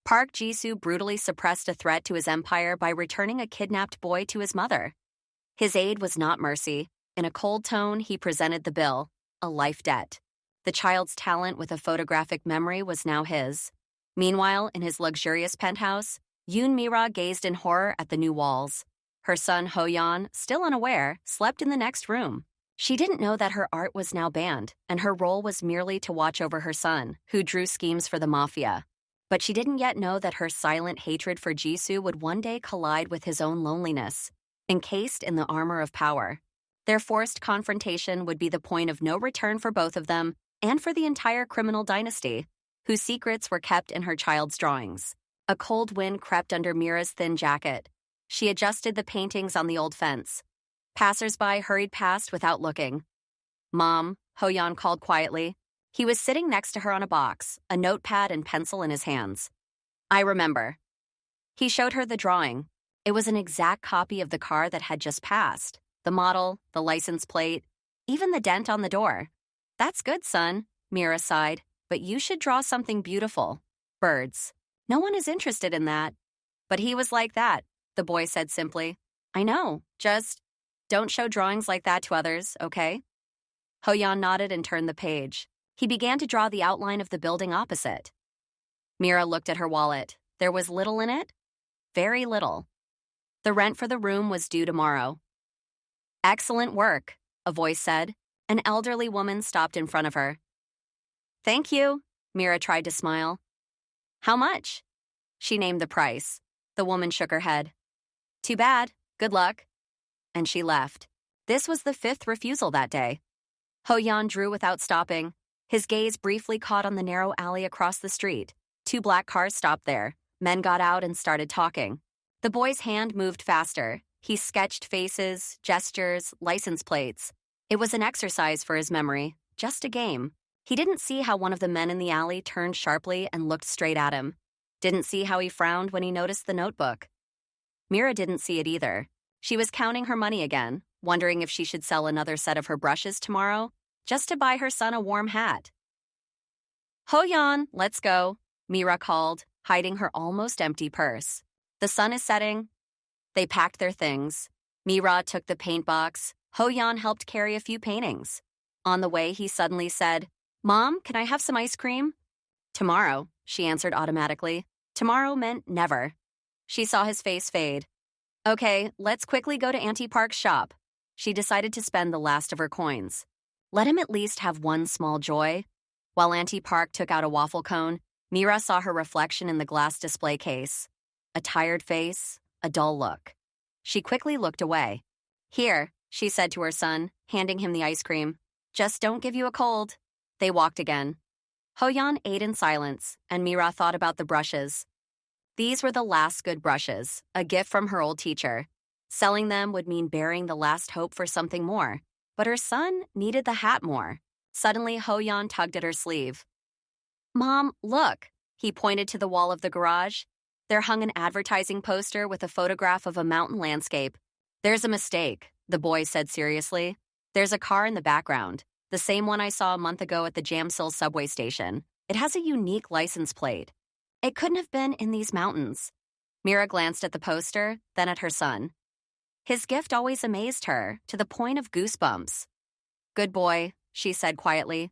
Park Jisoo brutally suppressed a threat to his empire by returning a kidnapped boy to his mother. His aid was not mercy. In a cold tone, he presented the bill, a life debt. The child's talent with a photographic memory was now his. Meanwhile, in his luxurious penthouse, Yoon Mira gazed in horror at the new walls. Her son Ho-yeon, still unaware, slept in the next room. She didn't know that her art was now banned, and her role was merely to watch over her son, who drew schemes for the Mafia. But she didn't yet know that her silent hatred for Jisoo would one day collide with his own loneliness, encased in the armor of power. Their forced confrontation would be the point of no return for both of them and for the entire criminal dynasty, whose secrets were kept in her child's drawings. A cold wind crept under Mira's thin jacket. She adjusted the paintings on the old fence. Passers-by hurried past without looking. "Mom," Ho-yeon called quietly. He was sitting next to her on a box, a notepad and pencil in his hands. "I remember." He showed her the drawing. It was an exact copy of the car that had just passed. The model, the license plate, even the dent on the door. "That's good, son," Mira sighed, "but you should draw something beautiful. Birds. No one is interested in that." "But he was like that," the boy said simply. "I know, just don't show drawings like that to others, okay?" Ho-yeon nodded and turned the page. He began to draw the outline of the building opposite. Mira looked at her wallet. There was little in it. Very little. The rent for the room was due tomorrow. "Excellent work," a voice said. An elderly woman stopped in front of her. "Thank you," Mira tried to smile. "How much?" She named the price. The woman shook her head. "Too bad. Good luck." And she left. This was the fifth refusal that day. Ho-yeon drew without stopping. His gaze briefly caught on the narrow alley across the street. 2 black cars stopped there. Men got out and started talking. The boy's hand moved faster. He sketched faces, gestures, license plates. It was an exercise for his memory, just a game. He didn't see how one of the men in the alley turned sharply and looked straight at him. Didn't see how he frowned when he noticed the notebook. Mira didn't see it either. She was counting her money again, wondering if she should sell another set of her brushes tomorrow, just to buy her son a warm hat. "Ho-yeon, let's go," Mira called, hiding her almost empty purse. "The sun is setting." They packed their things. Mira took the paint box. Ho-yeon helped carry a few paintings. On the way, he suddenly said, "Mom, can I have some ice cream?" "Tomorrow," she answered automatically. Tomorrow meant never. She saw his face fade. "Okay, let's quickly go to Auntie Park's shop." She decided to spend the last of her coins. Let him at least have one small joy. While Auntie Park took out a waffle cone, Mira saw her reflection in the glass display case. A tired face, a dull look. She quickly looked away. "Here," she said to her son, handing him the ice cream. "Just don't give you a cold." They walked again. Ho-yeon ate in silence, and Mira thought about the brushes. These were the last good brushes, a gift from her old teacher. Selling them would mean bearing the last hope for something more. But her son needed the hat more. Suddenly, Ho-yeon tugged at her sleeve. "Mom, look." He pointed to the wall of the garage. There hung an advertising poster with a photograph of a mountain landscape. "There's a mistake," the boy said seriously. "There's a car in the background, the same one I saw a month ago at the Jamsil subway station. It has a unique license plate. It couldn't have been in these mountains." Mira glanced at the poster, then at her son. His gift always amazed her, to the point of goosebumps. "Good boy," she said quietly.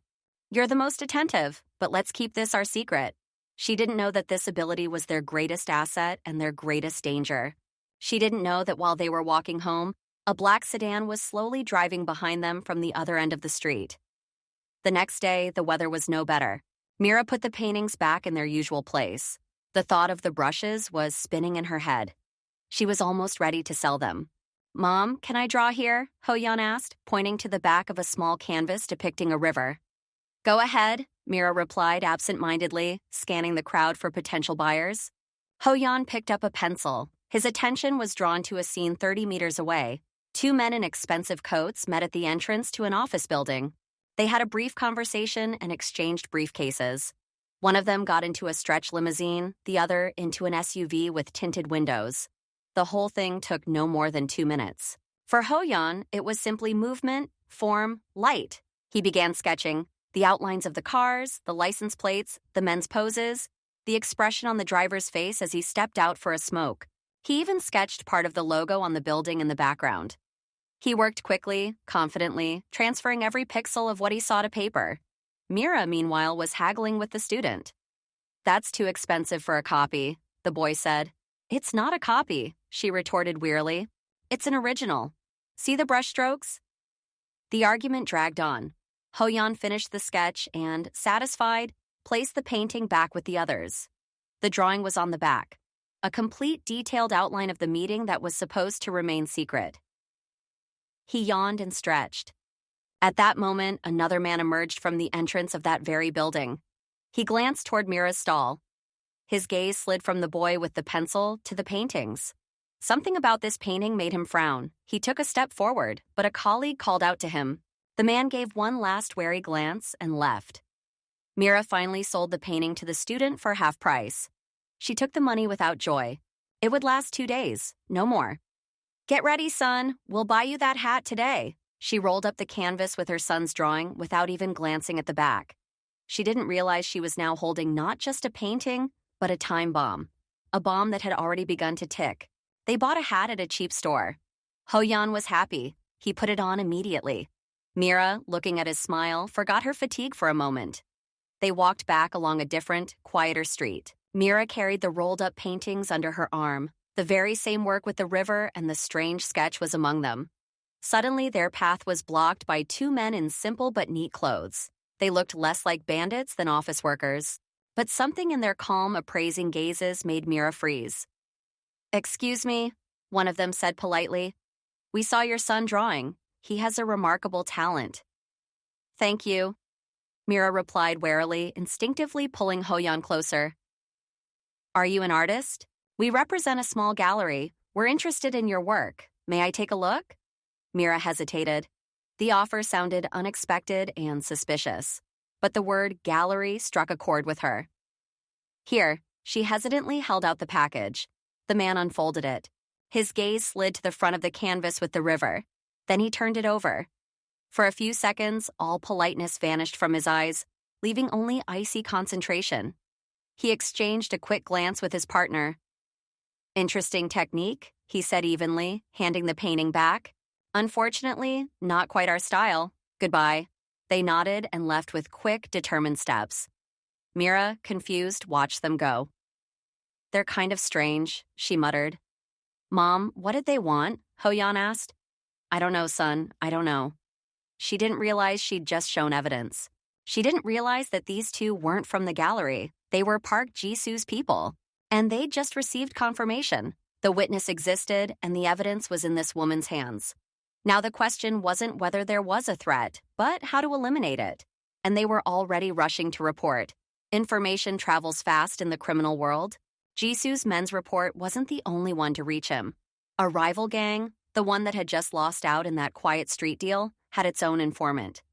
"You're the most attentive, but let's keep this our secret." She didn't know that this ability was their greatest asset and their greatest danger. She didn't know that while they were walking home, a black sedan was slowly driving behind them from the other end of the street. The next day, the weather was no better. Mira put the paintings back in their usual place. The thought of the brushes was spinning in her head. She was almost ready to sell them. "Mom, can I draw here?" Ho-yeon asked, pointing to the back of a small canvas depicting a river. "Go ahead," Mira replied absent-mindedly, scanning the crowd for potential buyers. Ho-yeon picked up a pencil. His attention was drawn to a scene 30 meters away. 2 men in expensive coats met at the entrance to an office building. They had a brief conversation and exchanged briefcases. One of them got into a stretch limousine, the other into an SUV with tinted windows. The whole thing took no more than 2 minutes. For Ho-yeon, it was simply movement, form, light. He began sketching the outlines of the cars, the license plates, the men's poses. the expression on the driver's face as he stepped out for a smoke. He even sketched part of the logo on the building in the background. He worked quickly, confidently, transferring every pixel of what he saw to paper. Mira, meanwhile, was haggling with the student. "That's too expensive for a copy," the boy said. "It's not a copy," she retorted wearily. "It's an original. See the brushstrokes?" The argument dragged on. Ho-yeon finished the sketch and, satisfied, placed the painting back with the others. The drawing was on the back, a complete detailed outline of the meeting that was supposed to remain secret. He yawned and stretched. At that moment, another man emerged from the entrance of that very building. He glanced toward Mira's stall. His gaze slid from the boy with the pencil to the paintings. Something about this painting made him frown. He took a step forward, but a colleague called out to him. The man gave one last wary glance and left. Mira finally sold the painting to the student for half price. She took the money without joy. It would last 2 days, no more. "Get ready, son. We'll buy you that hat today." She rolled up the canvas with her son's drawing without even glancing at the back. She didn't realize she was now holding not just a painting, but a time bomb. A bomb that had already begun to tick. They bought a hat at a cheap store. Ho-yeon was happy. He put it on immediately. Mira, looking at his smile, forgot her fatigue for a moment. They walked back along a different, quieter street. Mira carried the rolled-up paintings under her arm. The very same work with the river and the strange sketch was among them. Suddenly, their path was blocked by 2 men in simple but neat clothes. They looked less like bandits than office workers. But something in their calm, appraising gazes made Mira freeze. "Excuse me," one of them said politely. "We saw your son drawing. He has a remarkable talent." "Thank you," Mira replied warily, instinctively pulling Ho-yeon closer. "Are you an artist? We represent a small gallery. We're interested in your work. May I take a look?" Mira hesitated. The offer sounded unexpected and suspicious, but the word gallery struck a chord with her. "Here," she hesitantly held out the package. The man unfolded it. His gaze slid to the front of the canvas with the river. Then he turned it over. For a few seconds, all politeness vanished from his eyes, leaving only icy concentration. He exchanged a quick glance with his partner. "Interesting technique," he said evenly, handing the painting back. "Unfortunately, not quite our style. Goodbye." They nodded and left with quick, determined steps. Mira, confused, watched them go. "They're kind of strange," she muttered. "Mom, what did they want?" Ho-yeon asked. "I don't know, son. I don't know." She didn't realize she'd just shown evidence. She didn't realize that these two weren't from the gallery. They were Park Ji-soo's people. And they'd just received confirmation. The witness existed, and the evidence was in this woman's hands. Now the question wasn't whether there was a threat, but how to eliminate it. And they were already rushing to report. Information travels fast in the criminal world. Jisoo's men's report wasn't the only one to reach him. A rival gang, the one that had just lost out in that quiet street deal, had its own informant.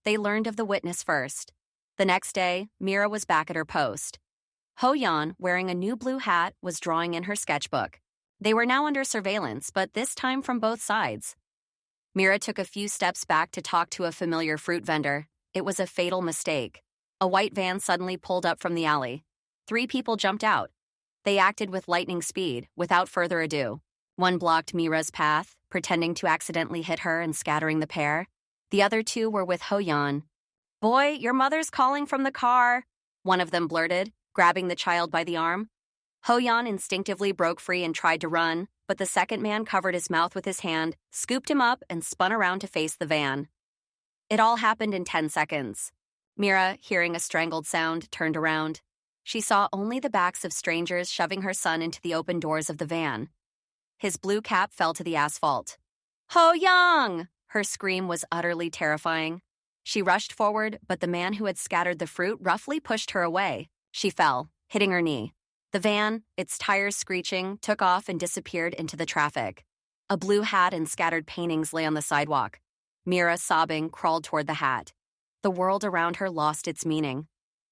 They learned of the witness first. The next day, Mira was back at her post. Ho-yeon, wearing a new blue hat, was drawing in her sketchbook. They were now under surveillance, but this time from both sides. Mira took a few steps back to talk to a familiar fruit vendor. It was a fatal mistake. A white van suddenly pulled up from the alley. 3 people jumped out. They acted with lightning speed, without further ado. One blocked Mira's path, pretending to accidentally hit her and scattering the pair. The other 2 were with Ho-yeon. "Boy, your mother's calling from the car," one of them blurted, grabbing the child by the arm. Ho-yeon instinctively broke free and tried to run, but the second man covered his mouth with his hand, scooped him up, and spun around to face the van. It all happened in 10 seconds. Mira, hearing a strangled sound, turned around. She saw only the backs of strangers shoving her son into the open doors of the van. His blue cap fell to the asphalt. "Ho-yeon!" Her scream was utterly terrifying. She rushed forward, but the man who had scattered the fruit roughly pushed her away. She fell, hitting her knee. The van, its tires screeching, took off and disappeared into the traffic. A blue hat and scattered paintings lay on the sidewalk. Mira, sobbing, crawled toward the hat. The world around her lost its meaning.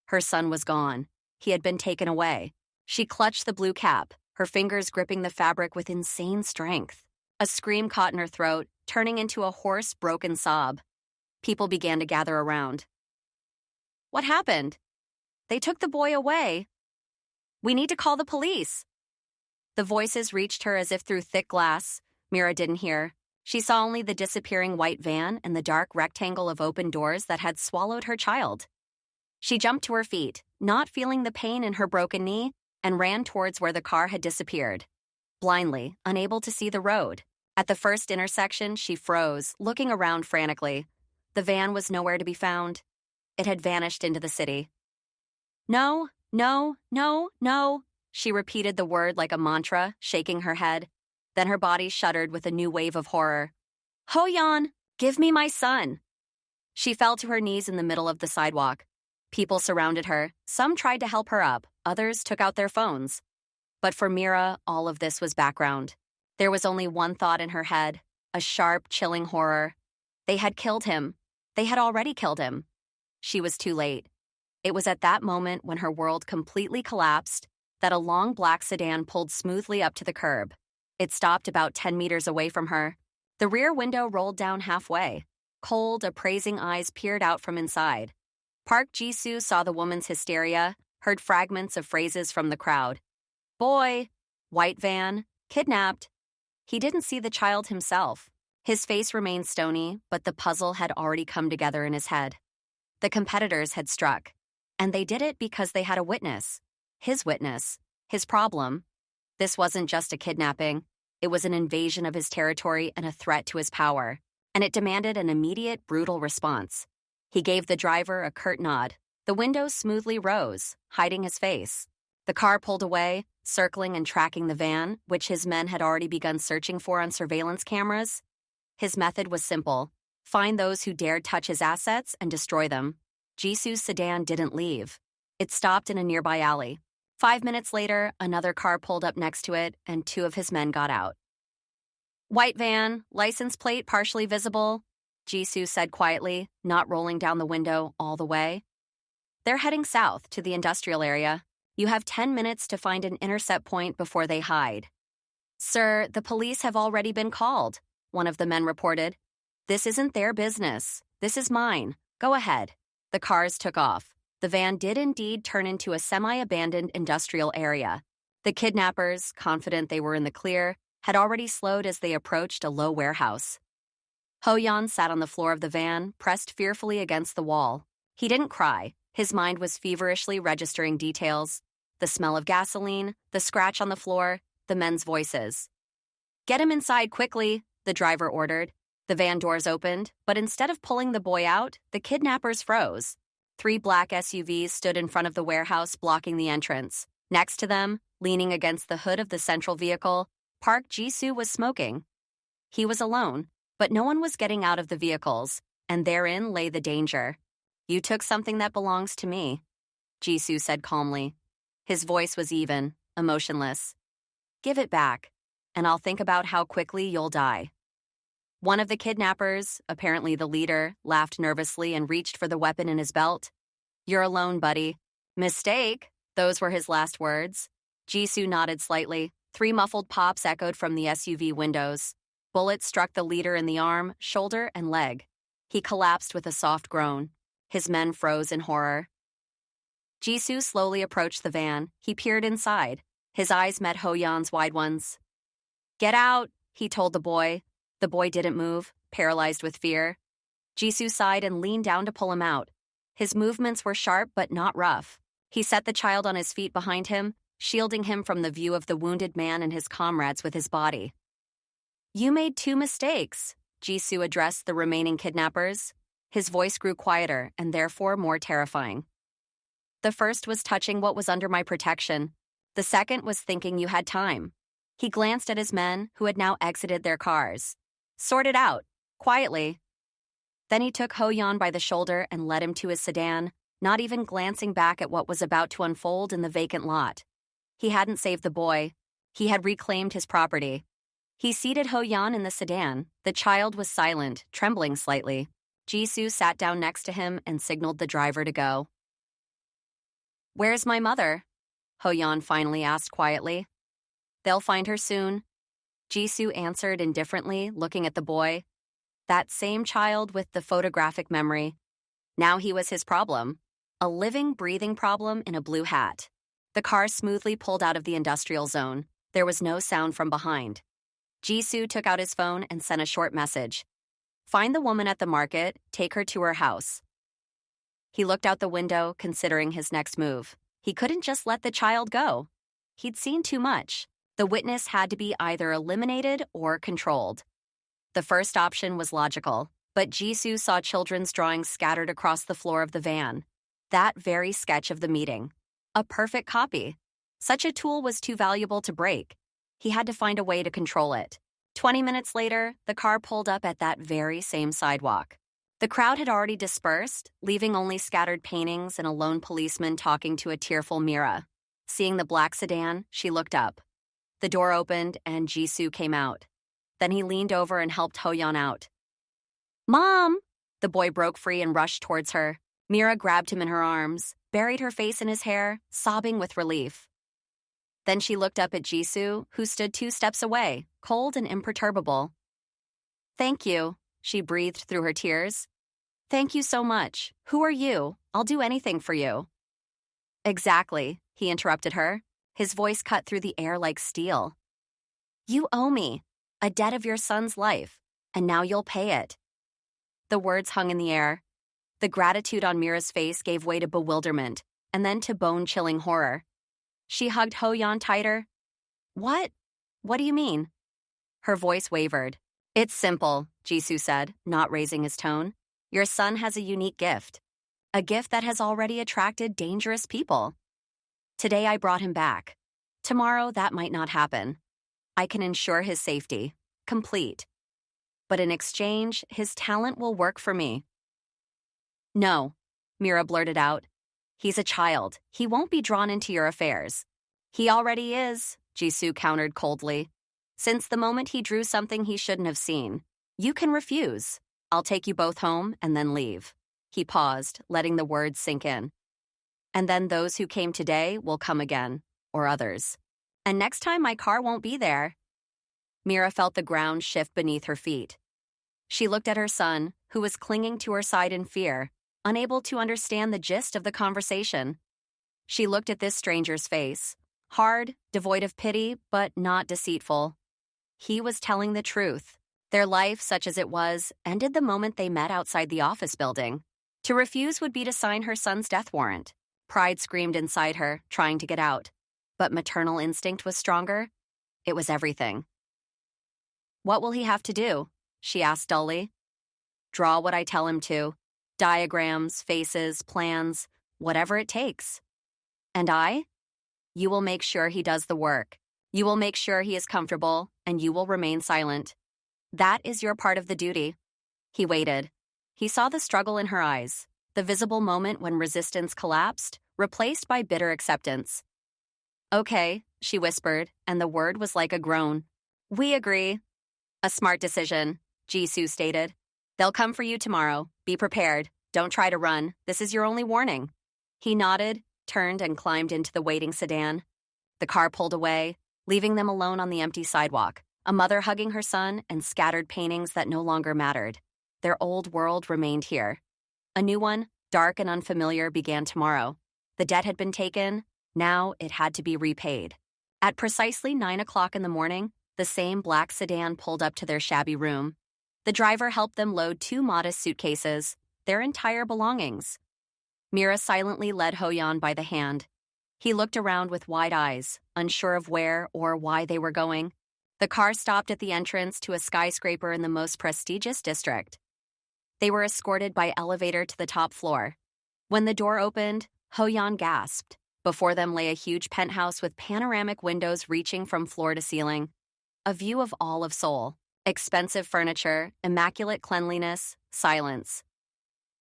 Her son was gone. He had been taken away. She clutched the blue cap, her fingers gripping the fabric with insane strength. A scream caught in her throat, turning into a hoarse, broken sob. People began to gather around. "What happened?" "They took the boy away." We need to call the police. The voices reached her as if through thick glass. Mira didn't hear. She saw only the disappearing white van and the dark rectangle of open doors that had swallowed her child. She jumped to her feet, not feeling the pain in her broken knee, and ran towards where the car had disappeared. Blindly, unable to see the road. At the first intersection, she froze, looking around frantically. The van was nowhere to be found. It had vanished into the city. No, no, no, no. She repeated the word like a mantra, shaking her head. Then her body shuddered with a new wave of horror. Ho-yeon, give me my son. She fell to her knees in the middle of the sidewalk. People surrounded her. Some tried to help her up. Others took out their phones. But for Mira, all of this was background. There was only one thought in her head, a sharp, chilling horror. They had killed him. They had already killed him. She was too late. It was at that moment when her world completely collapsed that a long black sedan pulled smoothly up to the curb. It stopped about 10 meters away from her. The rear window rolled down halfway. Cold, appraising eyes peered out from inside. Park Ji-soo saw the woman's hysteria, heard fragments of phrases from the crowd. Boy, white van, kidnapped. He didn't see the child himself. His face remained stony, but the puzzle had already come together in his head. The competitors had struck, and they did it because they had a witness. His witness. His problem. This wasn't just a kidnapping. It was an invasion of his territory and a threat to his power, and it demanded an immediate, brutal response. He gave the driver a curt nod. The windows smoothly rose, hiding his face. The car pulled away, circling and tracking the van, which his men had already begun searching for on surveillance cameras. His method was simple. Find those who dared touch his assets and destroy them. Jisoo's sedan didn't leave. It stopped in a nearby alley. 5 minutes later, another car pulled up next to it, and 2 of his men got out. White van, license plate partially visible, Jisoo said quietly, not rolling down the window all the way. They're heading south to the industrial area. You have 10 minutes to find an intercept point before they hide. Sir, the police have already been called, one of the men reported. This isn't their business. This is mine. Go ahead. The cars took off. The van did indeed turn into a semi-abandoned industrial area. The kidnappers, confident they were in the clear, had already slowed as they approached a low warehouse. Ho-yeon sat on the floor of the van, pressed fearfully against the wall. He didn't cry. His mind was feverishly registering details. The smell of gasoline, the scratch on the floor, the men's voices. Get him inside quickly, the driver ordered. The van doors opened, but instead of pulling the boy out, the kidnappers froze. 3 black SUVs stood in front of the warehouse, blocking the entrance. Next to them, leaning against the hood of the central vehicle, Park Ji-soo was smoking. He was alone, but no one was getting out of the vehicles, and therein lay the danger. You took something that belongs to me, Ji-soo said calmly. His voice was even, emotionless. Give it back, and I'll think about how quickly you'll die. One of the kidnappers, apparently the leader, laughed nervously and reached for the weapon in his belt. You're alone, buddy. Mistake, those were his last words. Ji-soo nodded slightly. 3 muffled pops echoed from the SUV windows. Bullets struck the leader in the arm, shoulder, and leg. He collapsed with a soft groan. His men froze in horror. Ji-soo slowly approached the van. He peered inside. His eyes met Ho-yeon's wide ones. Get out, he told the boy. The boy didn't move, paralyzed with fear. Ji-soo sighed and leaned down to pull him out. His movements were sharp but not rough. He set the child on his feet behind him, shielding him from the view of the wounded man and his comrades with his body. You made 2 mistakes, Ji-soo addressed the remaining kidnappers. His voice grew quieter and therefore more terrifying. The first was touching what was under my protection. The second was thinking you had time. He glanced at his men, who had now exited their cars. Sort it out, quietly. Then he took Ho-yeon by the shoulder and led him to his sedan, not even glancing back at what was about to unfold in the vacant lot. He hadn't saved the boy. He had reclaimed his property. He seated Ho-yeon in the sedan. The child was silent, trembling slightly. Ji-soo sat down next to him and signaled the driver to go. Where's my mother? Ho-yeon finally asked quietly. They'll find her soon. Ji-soo answered indifferently, looking at the boy. That same child with the photographic memory. Now he was his problem. A living, breathing problem in a blue hat. The car smoothly pulled out of the industrial zone. There was no sound from behind. Jisoo took out his phone and sent a short message. Find the woman at the market, take her to her house. He looked out the window, considering his next move. He couldn't just let the child go. He'd seen too much. The witness had to be either eliminated or controlled. The first option was logical, but Jisoo saw children's drawings scattered across the floor of the van. That very sketch of the meeting. A perfect copy. Such a tool was too valuable to break. He had to find a way to control it. 20 minutes later, the car pulled up at that very same sidewalk. The crowd had already dispersed, leaving only scattered paintings and a lone policeman talking to a tearful Mira. Seeing the black sedan, she looked up. The door opened and Jisoo came out. Then he leaned over and helped Hoyeon out. "Mom!" The boy broke free and rushed towards her. Mira grabbed him in her arms, buried her face in his hair, sobbing with relief. Then she looked up at Jisoo, who stood 2 steps away, cold and imperturbable. "Thank you," she breathed through her tears. "Thank you so much. Who are you? I'll do anything for you." "Exactly," he interrupted her. His voice cut through the air like steel. "You owe me a debt of your son's life, and now you'll pay it." The words hung in the air. The gratitude on Mira's face gave way to bewilderment, and then to bone-chilling horror. She hugged Hoyeon tighter. What? What do you mean?" Her voice wavered. "It's simple," Jisoo said, not raising his tone. "Your son has a unique gift. A gift that has already attracted dangerous people. Today I brought him back. Tomorrow that might not happen. I can ensure his safety. Complete. But in exchange, his talent will work for me." "No," Mira blurted out. "He's a child. He won't be drawn into your affairs." "He already is," Jisoo countered coldly. "Since the moment he drew something he shouldn't have seen. You can refuse. I'll take you both home and then leave." He paused, letting the words sink in. "And then those who came today will come again, or others. And next time my car won't be there." Mira felt the ground shift beneath her feet. She looked at her son, who was clinging to her side in fear, unable to understand the gist of the conversation. She looked at this stranger's face, hard, devoid of pity, but not deceitful. He was telling the truth. Their life, such as it was, ended the moment they met outside the office building. To refuse would be to sign her son's death warrant. Pride screamed inside her, trying to get out. But maternal instinct was stronger. It was everything. "What will he have to do?" she asked dully. "Draw what I tell him to. Diagrams, faces, plans, whatever it takes. And I? You will make sure he does the work. You will make sure he is comfortable, and you will remain silent. That is your part of the duty." He waited. He saw the struggle in her eyes, the visible moment when resistance collapsed, replaced by bitter acceptance. "Okay," she whispered, and the word was like a groan. "We agree." "A smart decision," Jisoo stated. "They'll come for you tomorrow. Be prepared. Don't try to run. This is your only warning." He nodded, turned, and climbed into the waiting sedan. The car pulled away, leaving them alone on the empty sidewalk, a mother hugging her son and scattered paintings that no longer mattered. Their old world remained here. A new one, dark and unfamiliar, began tomorrow. The debt had been taken. Now it had to be repaid. At precisely 9 o'clock in the morning, the same black sedan pulled up to their shabby room. The driver helped them load 2 modest suitcases, their entire belongings. Mira silently led Hoyeon by the hand. He looked around with wide eyes, unsure of where or why they were going. The car stopped at the entrance to a skyscraper in the most prestigious district. They were escorted by elevator to the top floor. When the door opened, Hoyeon gasped. Before them lay a huge penthouse with panoramic windows reaching from floor to ceiling. A view of all of Seoul. Expensive furniture, immaculate cleanliness, silence.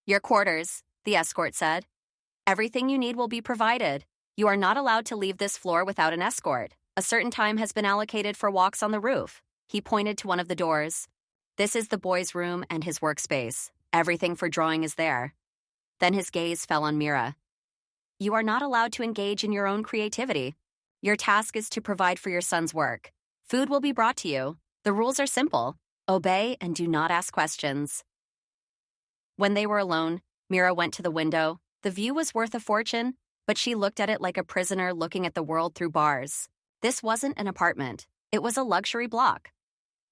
"Your quarters," the escort said. "Everything you need will be provided. You are not allowed to leave this floor without an escort. A certain time has been allocated for walks on the roof." He pointed to one of the doors. "This is the boy's room and his workspace. Everything for drawing is there." Then his gaze fell on Mira. "You are not allowed to engage in your own creativity. Your task is to provide for your son's work. Food will be brought to you. The rules are simple. Obey and do not ask questions." When they were alone, Mira went to the window. The view was worth a fortune, but she looked at it like a prisoner looking at the world through bars. This wasn't an apartment. It was a luxury block.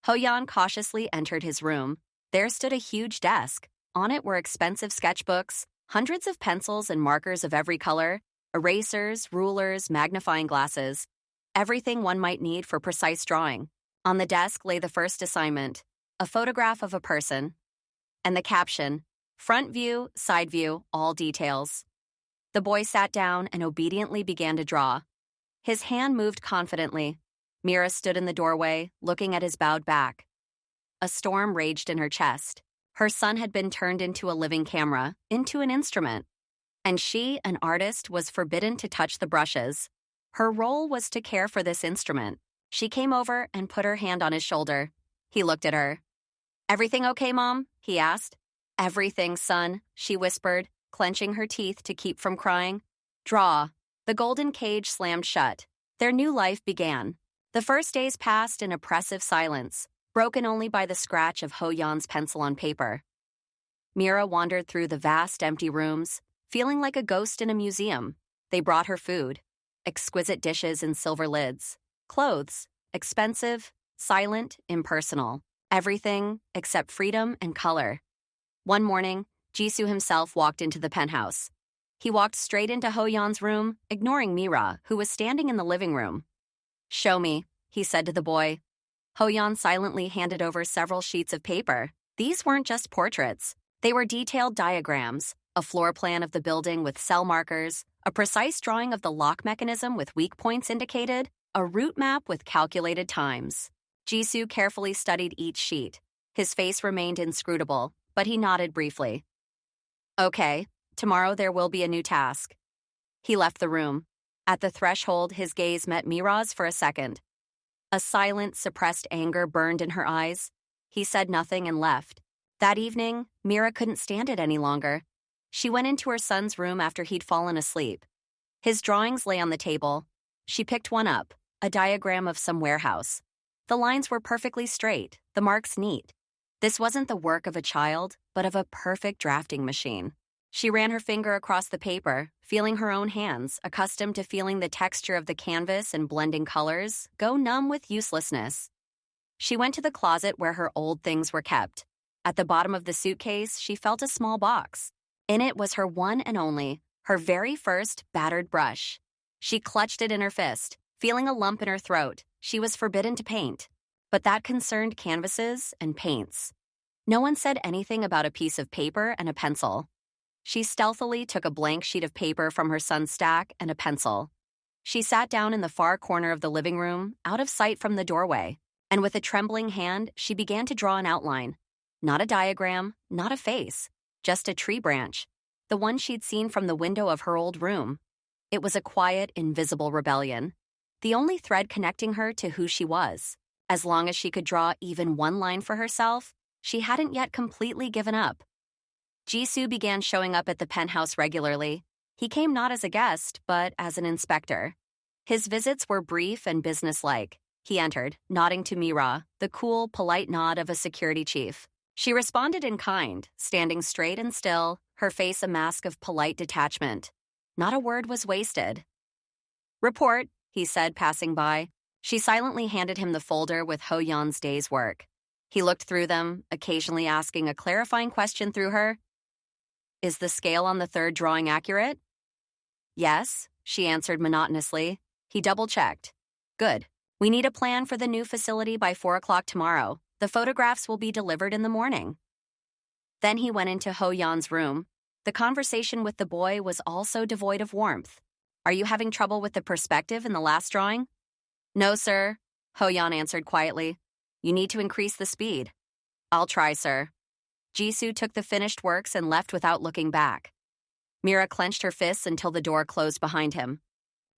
Ho-yeon cautiously entered his room. There stood a huge desk. On it were expensive sketchbooks, hundreds of pencils and markers of every color, erasers, rulers, magnifying glasses, everything one might need for precise drawing. On the desk lay the first assignment, a photograph of a person, and the caption, front view, side view, all details. The boy sat down and obediently began to draw. His hand moved confidently. Mira stood in the doorway, looking at his bowed back. A storm raged in her chest. Her son had been turned into a living camera, into an instrument. And she, an artist, was forbidden to touch the brushes. Her role was to care for this instrument. She came over and put her hand on his shoulder. He looked at her. "Everything okay, Mom?" he asked. "Everything, son," she whispered, clenching her teeth to keep from crying. "Draw." The golden cage slammed shut. Their new life began. The first days passed in oppressive silence, broken only by the scratch of Ho-yeon's pencil on paper. Mira wandered through the vast, empty rooms, feeling like a ghost in a museum. They brought her food, exquisite dishes in silver lids, clothes, expensive, silent, impersonal, everything except freedom and color. One morning, Jisoo himself walked into the penthouse. He walked straight into Ho-yeon's room, ignoring Mira, who was standing in the living room. "Show me," he said to the boy. Ho-yeon silently handed over several sheets of paper. These weren't just portraits. They were detailed diagrams, a floor plan of the building with cell markers, a precise drawing of the lock mechanism with weak points indicated, a route map with calculated times. Jisoo carefully studied each sheet. His face remained inscrutable, but he nodded briefly. "Okay, tomorrow there will be a new task." He left the room. At the threshold, his gaze met Mira's for a second. A silent, suppressed anger burned in her eyes. He said nothing and left. That evening, Mira couldn't stand it any longer. She went into her son's room after he'd fallen asleep. His drawings lay on the table. She picked one up, a diagram of some warehouse. The lines were perfectly straight, the marks neat. This wasn't the work of a child, but of a perfect drafting machine. She ran her finger across the paper, feeling her own hands, accustomed to feeling the texture of the canvas and blending colors, go numb with uselessness. She went to the closet where her old things were kept. At the bottom of the suitcase, she felt a small box. In it was her one and only, her very first battered brush. She clutched it in her fist, feeling a lump in her throat. She was forbidden to paint. But that concerned canvases and paints. No one said anything about a piece of paper and a pencil. She stealthily took a blank sheet of paper from her son's stack and a pencil. She sat down in the far corner of the living room, out of sight from the doorway, and with a trembling hand, she began to draw an outline. Not a diagram, not a face, just a tree branch, the one she'd seen from the window of her old room. It was a quiet, invisible rebellion, the only thread connecting her to who she was. As long as she could draw even one line for herself, she hadn't yet completely given up. Jisoo began showing up at the penthouse regularly. He came not as a guest, but as an inspector. His visits were brief and businesslike. He entered, nodding to Mira, the cool, polite nod of a security chief. She responded in kind, standing straight and still, her face a mask of polite detachment. Not a word was wasted. "Report," he said, passing by. She silently handed him the folder with Ho-yeon's day's work. He looked through them, occasionally asking a clarifying question through her. "Is the scale on the third drawing accurate?" "Yes," she answered monotonously. He double-checked. "Good. We need a plan for the new facility by 4 o'clock tomorrow. The photographs will be delivered in the morning." Then he went into Ho-yeon's room. The conversation with the boy was also devoid of warmth. "Are you having trouble with the perspective in the last drawing?" "No, sir," Ho-yeon answered quietly. "You need to increase the speed." "I'll try, sir." Jisoo took the finished works and left without looking back. Mira clenched her fists until the door closed behind him.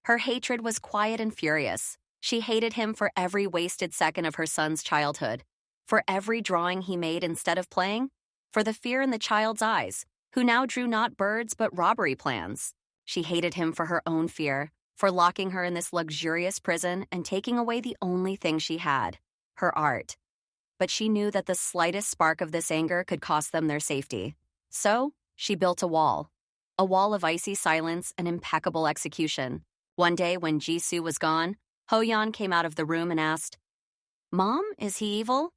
Her hatred was quiet and furious. She hated him for every wasted second of her son's childhood, for every drawing he made instead of playing, for the fear in the child's eyes, who now drew not birds but robbery plans. She hated him for her own fear, for locking her in this luxurious prison and taking away the only thing she had, her art. But she knew that the slightest spark of this anger could cost them their safety. So, she built a wall A wall of icy silence and impeccable execution. One day when Jisoo was gone, Hoyeon came out of the room and asked, "Mom, is he evil?"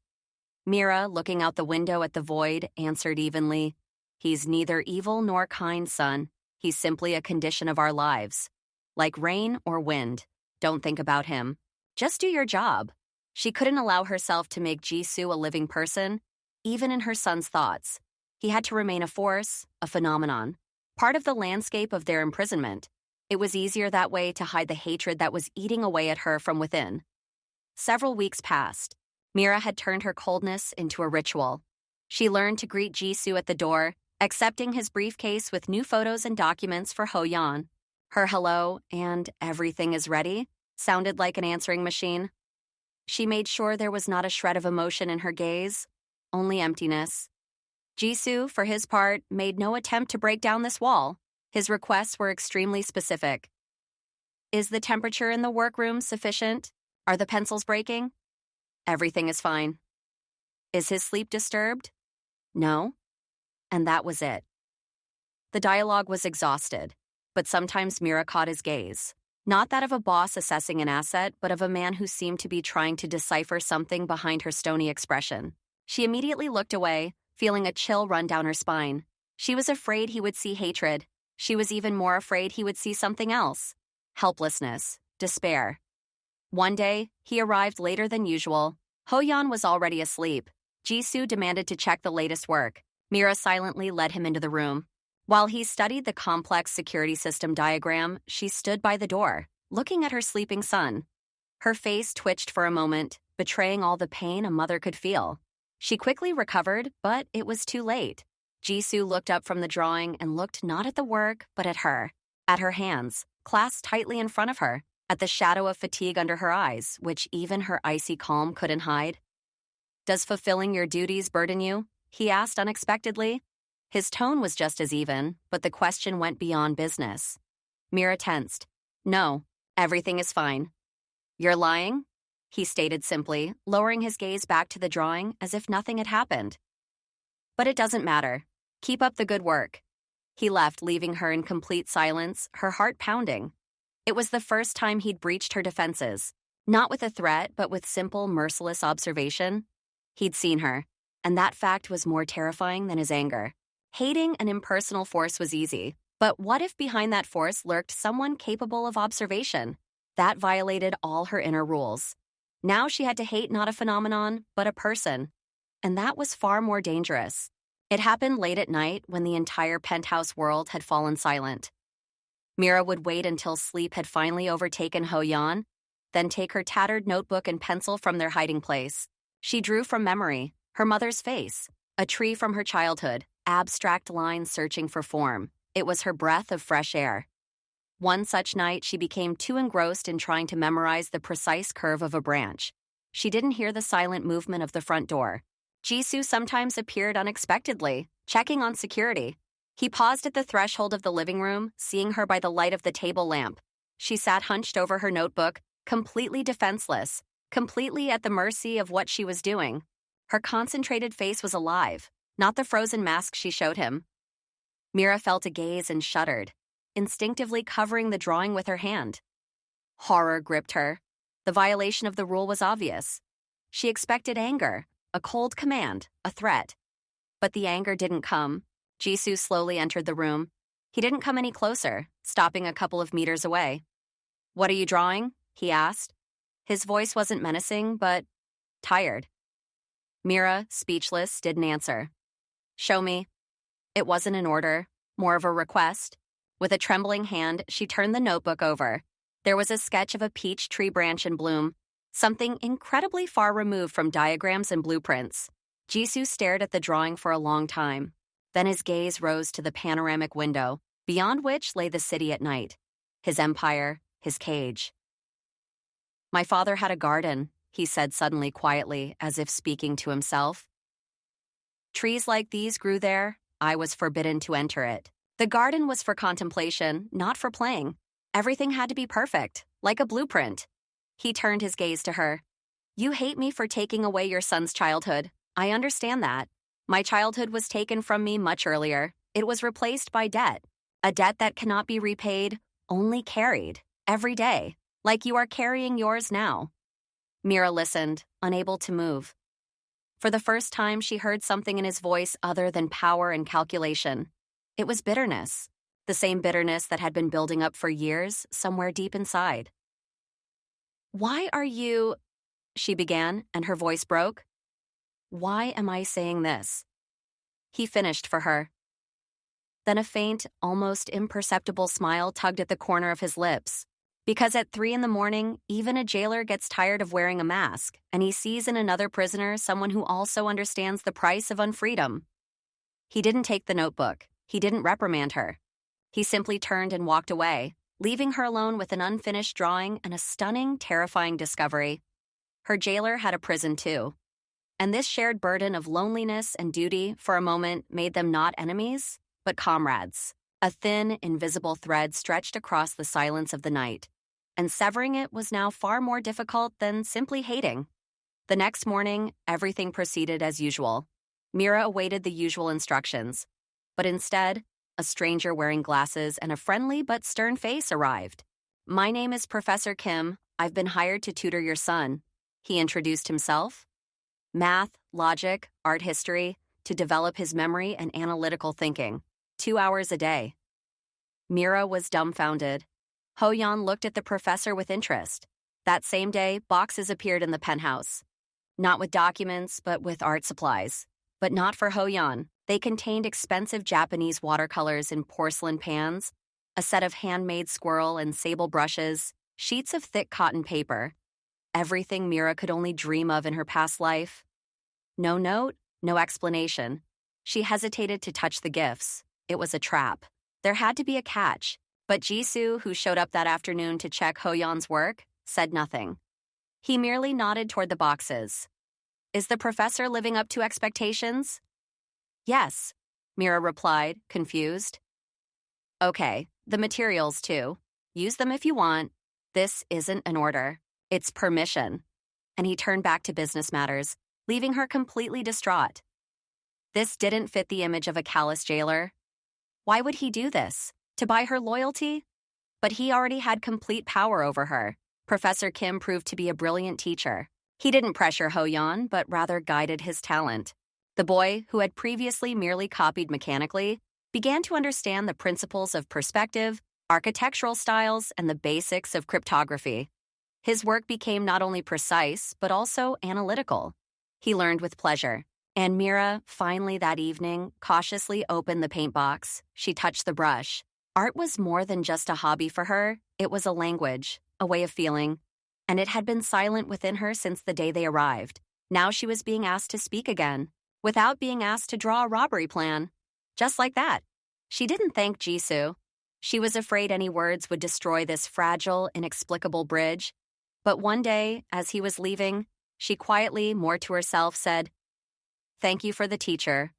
Mira, looking out the window at the void, answered evenly, "He's neither evil nor kind, son. He's simply a condition of our lives. Like rain or wind. Don't think about him. Just do your job." She couldn't allow herself to make Jisoo a living person, even in her son's thoughts. He had to remain a force, a phenomenon, part of the landscape of their imprisonment. It was easier that way to hide the hatred that was eating away at her from within. Several weeks passed. Mira had turned her coldness into a ritual. She learned to greet Jisoo at the door, accepting his briefcase with new photos and documents for Hoyeon. Her hello and "everything is ready" sounded like an answering machine. She made sure there was not a shred of emotion in her gaze, only emptiness. Jisoo, for his part, made no attempt to break down this wall. His requests were extremely specific. "Is the temperature in the workroom sufficient? Are the pencils breaking?" "Everything is fine." "Is his sleep disturbed?" "No." And that was it. The dialogue was exhausted, but sometimes Mira caught his gaze. Not that of a boss assessing an asset, but of a man who seemed to be trying to decipher something behind her stony expression. She immediately looked away, feeling a chill run down her spine. She was afraid he would see hatred. She was even more afraid he would see something else. Helplessness, despair. One day, he arrived later than usual. Hoyeon was already asleep. Jisoo demanded to check the latest work. Mira silently led him into the room. While he studied the complex security system diagram, she stood by the door, looking at her sleeping son. Her face twitched for a moment, betraying all the pain a mother could feel. She quickly recovered, but it was too late. Jisoo looked up from the drawing and looked not at the work, but at her hands, clasped tightly in front of her, at the shadow of fatigue under her eyes, which even her icy calm couldn't hide. "Does fulfilling your duties burden you?" he asked unexpectedly. His tone was just as even, but the question went beyond business. Mira tensed. "No, everything is fine." "You're lying?" he stated simply, lowering his gaze back to the drawing as if nothing had happened. "But it doesn't matter. Keep up the good work." He left, leaving her in complete silence, her heart pounding. It was the first time he'd breached her defenses, not with a threat, but with simple, merciless observation. He'd seen her, and that fact was more terrifying than his anger. Hating an impersonal force was easy, but what if behind that force lurked someone capable of observation? That violated all her inner rules. Now she had to hate not a phenomenon, but a person. And that was far more dangerous. It happened late at night when the entire penthouse world had fallen silent. Mira would wait until sleep had finally overtaken Hoyeon, then take her tattered notebook and pencil from their hiding place. She drew from memory, her mother's face, a tree from her childhood, abstract lines searching for form. It was her breath of fresh air. One such night, she became too engrossed in trying to memorize the precise curve of a branch. She didn't hear the silent movement of the front door. Jisoo sometimes appeared unexpectedly, checking on security. He paused at the threshold of the living room, seeing her by the light of the table lamp. She sat hunched over her notebook, completely defenseless, completely at the mercy of what she was doing. Her concentrated face was alive, not the frozen mask she showed him. Mira felt a gaze and shuddered, instinctively covering the drawing with her hand. Horror gripped her. The violation of the rule was obvious. She expected anger, a cold command, a threat. But the anger didn't come. Jisoo slowly entered the room. He didn't come any closer, stopping a couple of meters away. "What are you drawing?" he asked. His voice wasn't menacing, but tired. Mira, speechless, didn't answer. "Show me." It wasn't an order, more of a request. With a trembling hand, she turned the notebook over. There was a sketch of a peach tree branch in bloom, something incredibly far removed from diagrams and blueprints. Jisoo stared at the drawing for a long time. Then his gaze rose to the panoramic window, beyond which lay the city at night. His empire, his cage. "My father had a garden," he said suddenly quietly, as if speaking to himself. "Trees like these grew there. I was forbidden to enter it. The garden was for contemplation, not for playing. Everything had to be perfect, like a blueprint." He turned his gaze to her. "You hate me for taking away your son's childhood. I understand that. My childhood was taken from me much earlier. It was replaced by debt. A debt that cannot be repaid, only carried, every day, like you are carrying yours now. Mira listened, unable to move. For the first time, she heard something in his voice other than power and calculation. It was bitterness, the same bitterness that had been building up for years somewhere deep inside. "Why are you—" she began, and her voice broke. "Why am I saying this?" He finished for her. Then a faint, almost imperceptible smile tugged at the corner of his lips. Because at 3 a.m, even a jailer gets tired of wearing a mask, and he sees in another prisoner someone who also understands the price of unfreedom. He didn't take the notebook. He didn't reprimand her. He simply turned and walked away, leaving her alone with an unfinished drawing and a stunning, terrifying discovery. Her jailer had a prison too. And this shared burden of loneliness and duty for a moment made them not enemies, but comrades. A thin, invisible thread stretched across the silence of the night, and severing it was now far more difficult than simply hating. The next morning, everything proceeded as usual. Mira awaited the usual instructions, but instead, a stranger wearing glasses and a friendly but stern face arrived. "My name is Professor Kim. I've been hired to tutor your son," he introduced himself. Math, logic, art history, to develop his memory and analytical thinking. 2 hours a day. Mira was dumbfounded. Ho-Yan looked at the professor with interest. That same day, boxes appeared in the penthouse. Not with documents, but with art supplies. But not for Ho-Yan. They contained expensive Japanese watercolors in porcelain pans, a set of handmade squirrel and sable brushes, sheets of thick cotton paper. Everything Mira could only dream of in her past life. No note, no explanation. She hesitated to touch the gifts. It was a trap. There had to be a catch, but Jisoo, who showed up that afternoon to check Ho-Yan's work, said nothing. He merely nodded toward the boxes. "Is the professor living up to expectations?" "Yes," Mira replied, confused. "Okay, the materials too. Use them if you want. This isn't an order. It's permission." And he turned back to business matters, leaving her completely distraught. This didn't fit the image of a callous jailer. Why would he do this? To buy her loyalty? But he already had complete power over her. Professor Kim proved to be a brilliant teacher. He didn't pressure Ho-Yan, but rather guided his talent. The boy, who had previously merely copied mechanically, began to understand the principles of perspective, architectural styles, and the basics of cryptography. His work became not only precise, but also analytical. He learned with pleasure. And Mira, finally that evening, cautiously opened the paint box. She touched the brush. Art was more than just a hobby for her. It was a language, a way of feeling. And it had been silent within her since the day they arrived. Now she was being asked to speak again, without being asked to draw a robbery plan. Just like that. She didn't thank Jisoo. She was afraid any words would destroy this fragile, inexplicable bridge. But one day, as he was leaving, she quietly, more to herself, said, "Thank you for the teacher."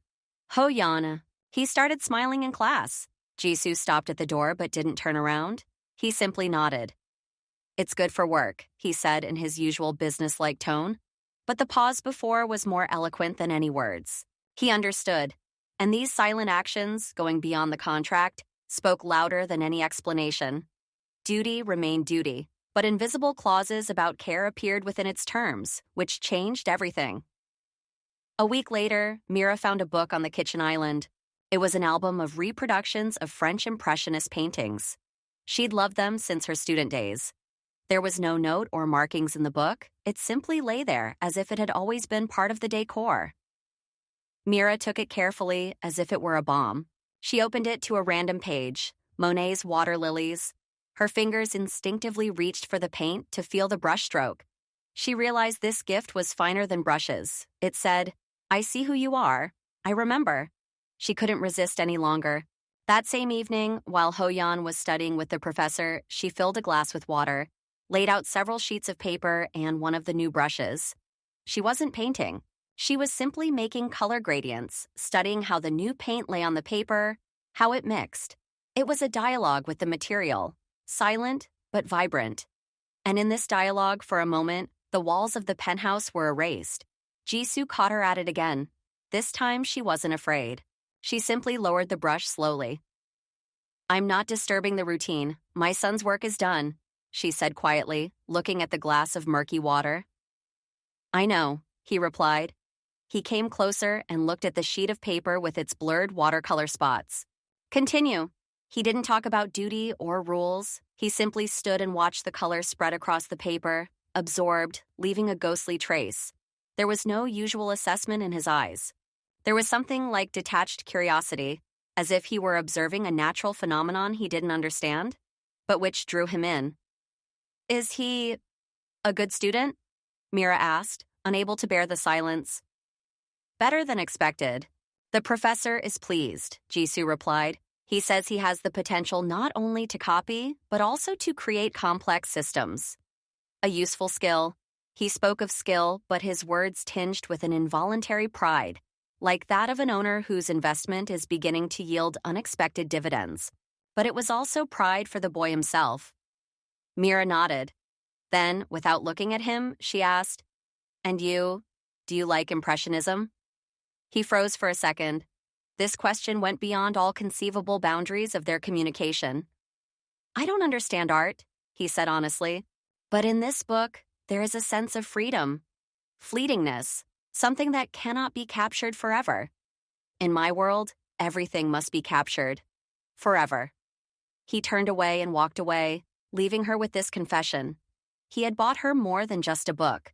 Ho-Yan. He started smiling in class. Jisoo stopped at the door but didn't turn around. He simply nodded. "It's good for work," he said in his usual business-like tone. But the pause before was more eloquent than any words. He understood. And these silent actions, going beyond the contract, spoke louder than any explanation. Duty remained duty, but invisible clauses about care appeared within its terms, which changed everything. A week later, Mira found a book on the kitchen island. It was an album of reproductions of French Impressionist paintings. She'd loved them since her student days. There was no note or markings in the book. It simply lay there as if it had always been part of the decor. Mira took it carefully, as if it were a bomb. She opened it to a random page, Monet's Water Lilies. Her fingers instinctively reached for the paint to feel the brushstroke. She realized this gift was finer than brushes. It said, "I see who you are. I remember." She couldn't resist any longer. That same evening, while Ho-Yan was studying with the professor, she filled a glass with water, laid out several sheets of paper and one of the new brushes. She wasn't painting. She was simply making color gradients, studying how the new paint lay on the paper, how it mixed. It was a dialogue with the material, silent but vibrant. And in this dialogue, for a moment, the walls of the penthouse were erased. Jisoo caught her at it again. This time she wasn't afraid. She simply lowered the brush slowly. I'm not disturbing the routine. My son's work is done, she said quietly, looking at the glass of murky water. I know, he replied. He came closer and looked at the sheet of paper with its blurred watercolor spots. Continue. He didn't talk about duty or rules. He simply stood and watched the color spread across the paper, absorbed, leaving a ghostly trace. There was no usual assessment in his eyes. There was something like detached curiosity, as if he were observing a natural phenomenon he didn't understand, but which drew him in. Is he a good student? Mira asked, unable to bear the silence. Better than expected. The professor is pleased, Jisoo replied. He says he has the potential not only to copy, but also to create complex systems. A useful skill. He spoke of skill, but his words tinged with an involuntary pride, like that of an owner whose investment is beginning to yield unexpected dividends. But it was also pride for the boy himself. Mira nodded. Then, without looking at him, she asked, And you, do you like Impressionism? He froze for a second. This question went beyond all conceivable boundaries of their communication. I don't understand art, he said honestly, but in this book, there is a sense of freedom, fleetingness, something that cannot be captured forever. In my world, everything must be captured. Forever. He turned away and walked away, leaving her with this confession. He had bought her more than just a book.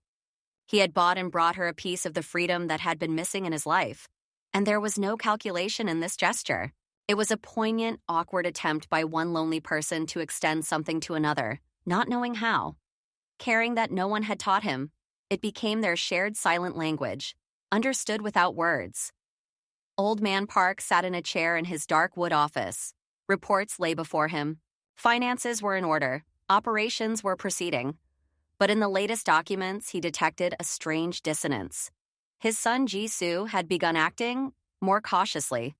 He had bought and brought her a piece of the freedom that had been missing in his life. And there was no calculation in this gesture. It was a poignant, awkward attempt by one lonely person to extend something to another, not knowing how. Caring that no one had taught him, it became their shared silent language, understood without words. Old Man Park sat in a chair in his dark wood office. Reports lay before him. Finances were in order. Operations were proceeding. But in the latest documents, he detected a strange dissonance. His son Jisoo had begun acting more cautiously.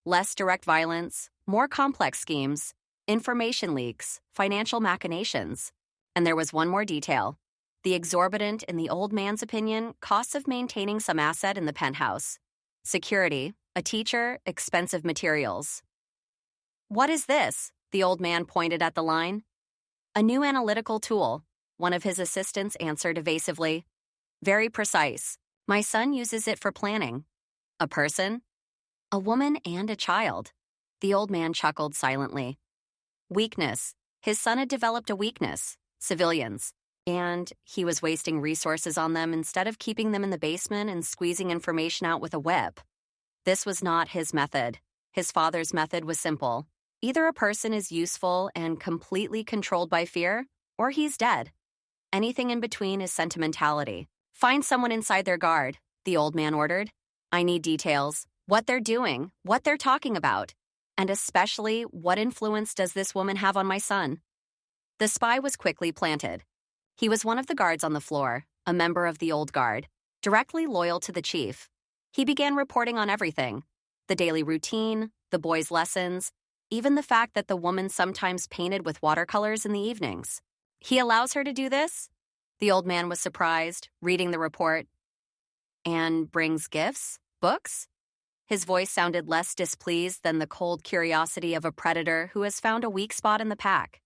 Less direct violence, more complex schemes, information leaks, financial machinations. And there was one more detail. The exorbitant, in the old man's opinion, costs of maintaining some asset in the penthouse. Security, a teacher, expensive materials. What is this? The old man pointed at the line. A new analytical tool, one of his assistants answered evasively. Very precise. My son uses it for planning. A person? A woman and a child. The old man chuckled silently. Weakness. His son had developed a weakness. Civilians. And he was wasting resources on them instead of keeping them in the basement and squeezing information out with a whip. This was not his method. His father's method was simple. Either a person is useful and completely controlled by fear, or he's dead. Anything in between is sentimentality. Find someone inside their guard, the old man ordered. I need details. What they're doing, what they're talking about, and especially what influence does this woman have on my son? The spy was quickly planted. He was one of the guards on the floor, a member of the old guard, directly loyal to the chief. He began reporting on everything. The daily routine, the boys' lessons, even the fact that the woman sometimes painted with watercolors in the evenings. He allows her to do this? The old man was surprised, reading the report. And brings gifts? Books? His voice sounded less displeased than the cold curiosity of a predator who has found a weak spot in the pack.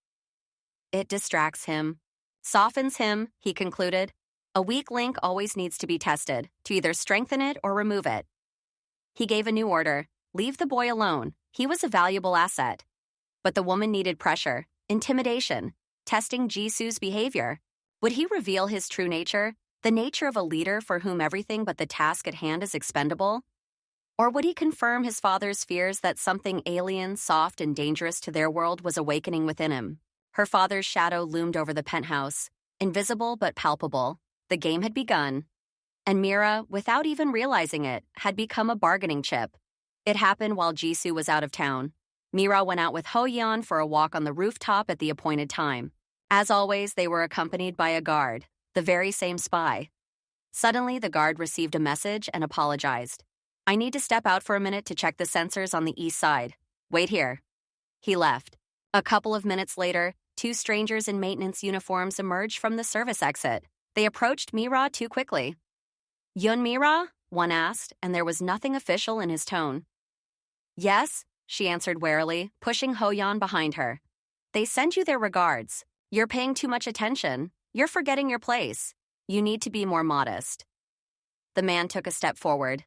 It distracts him. Softens him, he concluded. A weak link always needs to be tested, to either strengthen it or remove it. He gave a new order. Leave the boy alone. He was a valuable asset. But the woman needed pressure, intimidation, testing Jisoo's behavior. Would he reveal his true nature, the nature of a leader for whom everything but the task at hand is expendable? Or would he confirm his father's fears that something alien, soft, and dangerous to their world was awakening within him? Her father's shadow loomed over the penthouse, invisible but palpable. The game had begun. And Mira, without even realizing it, had become a bargaining chip. It happened while Jisoo was out of town. Mira went out with Ho-yeon for a walk on the rooftop at the appointed time. As always, they were accompanied by a guard, the very same spy. Suddenly, the guard received a message and apologized. I need to step out for a minute to check the sensors on the east side. Wait here. He left. A couple of minutes later, two strangers in maintenance uniforms emerged from the service exit. They approached Mira too quickly. Yun Mira? One asked, and there was nothing official in his tone. Yes, she answered warily, pushing Ho-Yan behind her. They send you their regards. You're paying too much attention. You're forgetting your place. You need to be more modest. The man took a step forward.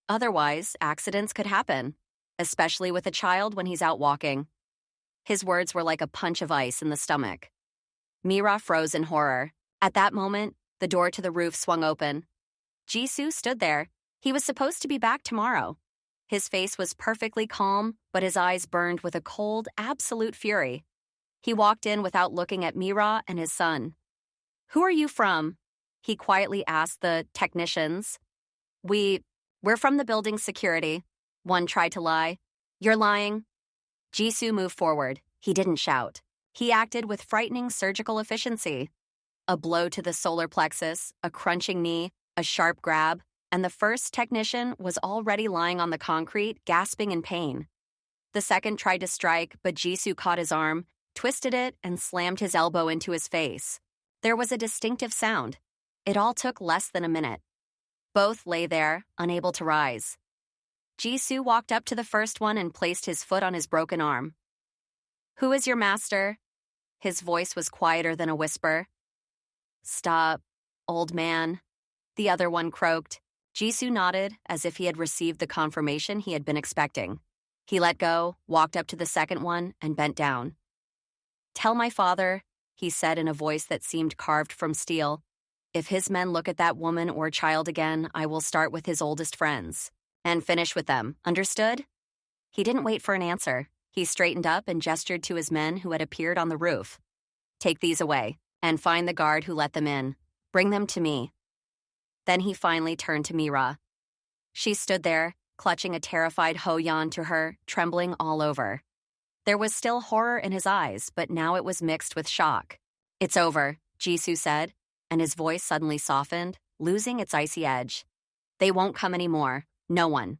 Otherwise, accidents could happen, especially with a child when he's out walking. His words were like a punch of ice in the stomach. Mira froze in horror. At that moment, the door to the roof swung open. Jisoo stood there. He was supposed to be back tomorrow. His face was perfectly calm, but his eyes burned with a cold, absolute fury. He walked in without looking at Mira and his son. "Who are you from?" he quietly asked the technicians. We're from the building security," one tried to lie. "You're lying." Jisoo moved forward. He didn't shout. He acted with frightening surgical efficiency. A blow to the solar plexus, a crunching knee, a sharp grab, and the first technician was already lying on the concrete, gasping in pain. The second tried to strike, but Jisoo caught his arm, twisted it, and slammed his elbow into his face. There was a distinctive sound. It all took less than a minute. Both lay there, unable to rise. Jisoo walked up to the first one and placed his foot on his broken arm. "Who is your master?" His voice was quieter than a whisper. "Stop, old man," the other one croaked. Jisoo nodded as if he had received the confirmation he had been expecting. He let go, walked up to the second one, and bent down. "Tell my father," he said in a voice that seemed carved from steel, "if his men look at that woman or child again, I will start with his oldest friends and finish with them. Understood?" He didn't wait for an answer. He straightened up and gestured to his men who had appeared on the roof. "Take these away and find the guard who let them in. Bring them to me." Then he finally turned to Mira. She stood there, clutching a terrified Ho-Yan to her, trembling all over. There was still horror in his eyes, but now it was mixed with shock. "It's over," Jisoo said, and his voice suddenly softened, losing its icy edge. "They won't come anymore. No one."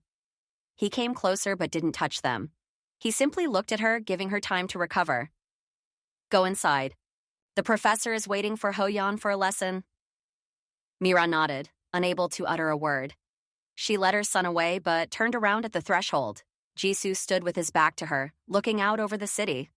He came closer but didn't touch them. He simply looked at her, giving her time to recover. "Go inside. The professor is waiting for Ho-Yan for a lesson." Mira nodded, unable to utter a word. She led her son away but turned around at the threshold. Jisoo stood with his back to her, looking out over the city.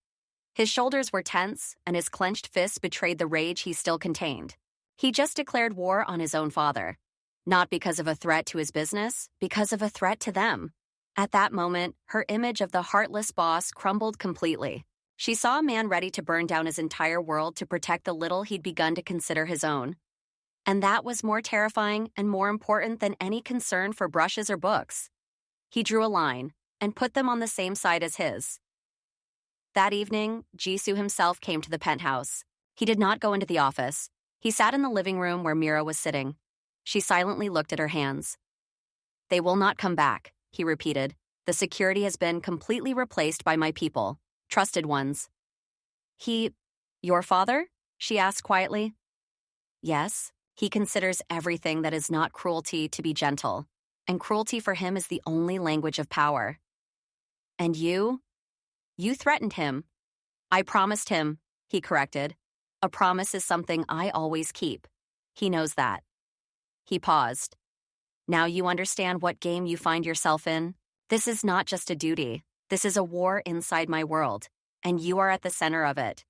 His shoulders were tense, and his clenched fists betrayed the rage he still contained. He just declared war on his own father. Not because of a threat to his business, because of a threat to them. At that moment, her image of the heartless boss crumbled completely. She saw a man ready to burn down his entire world to protect the little he'd begun to consider his own. And that was more terrifying and more important than any concern for brushes or books. He drew a line and put them on the same side as his. That evening, Jisoo himself came to the penthouse. He did not go into the office. He sat in the living room where Mira was sitting. She silently looked at her hands. "They will not come back," he repeated. "The security has been completely replaced by my people, trusted ones." Your father?" she asked quietly. "Yes, he considers everything that is not cruelty to be gentle, and cruelty for him is the only language of power." "And you?" "You threatened him." "I promised him," he corrected. "A promise is something I always keep. He knows that." He paused. "Now you understand what game you find yourself in? This is not just a duty. This is a war inside my world, and you are at the center of it."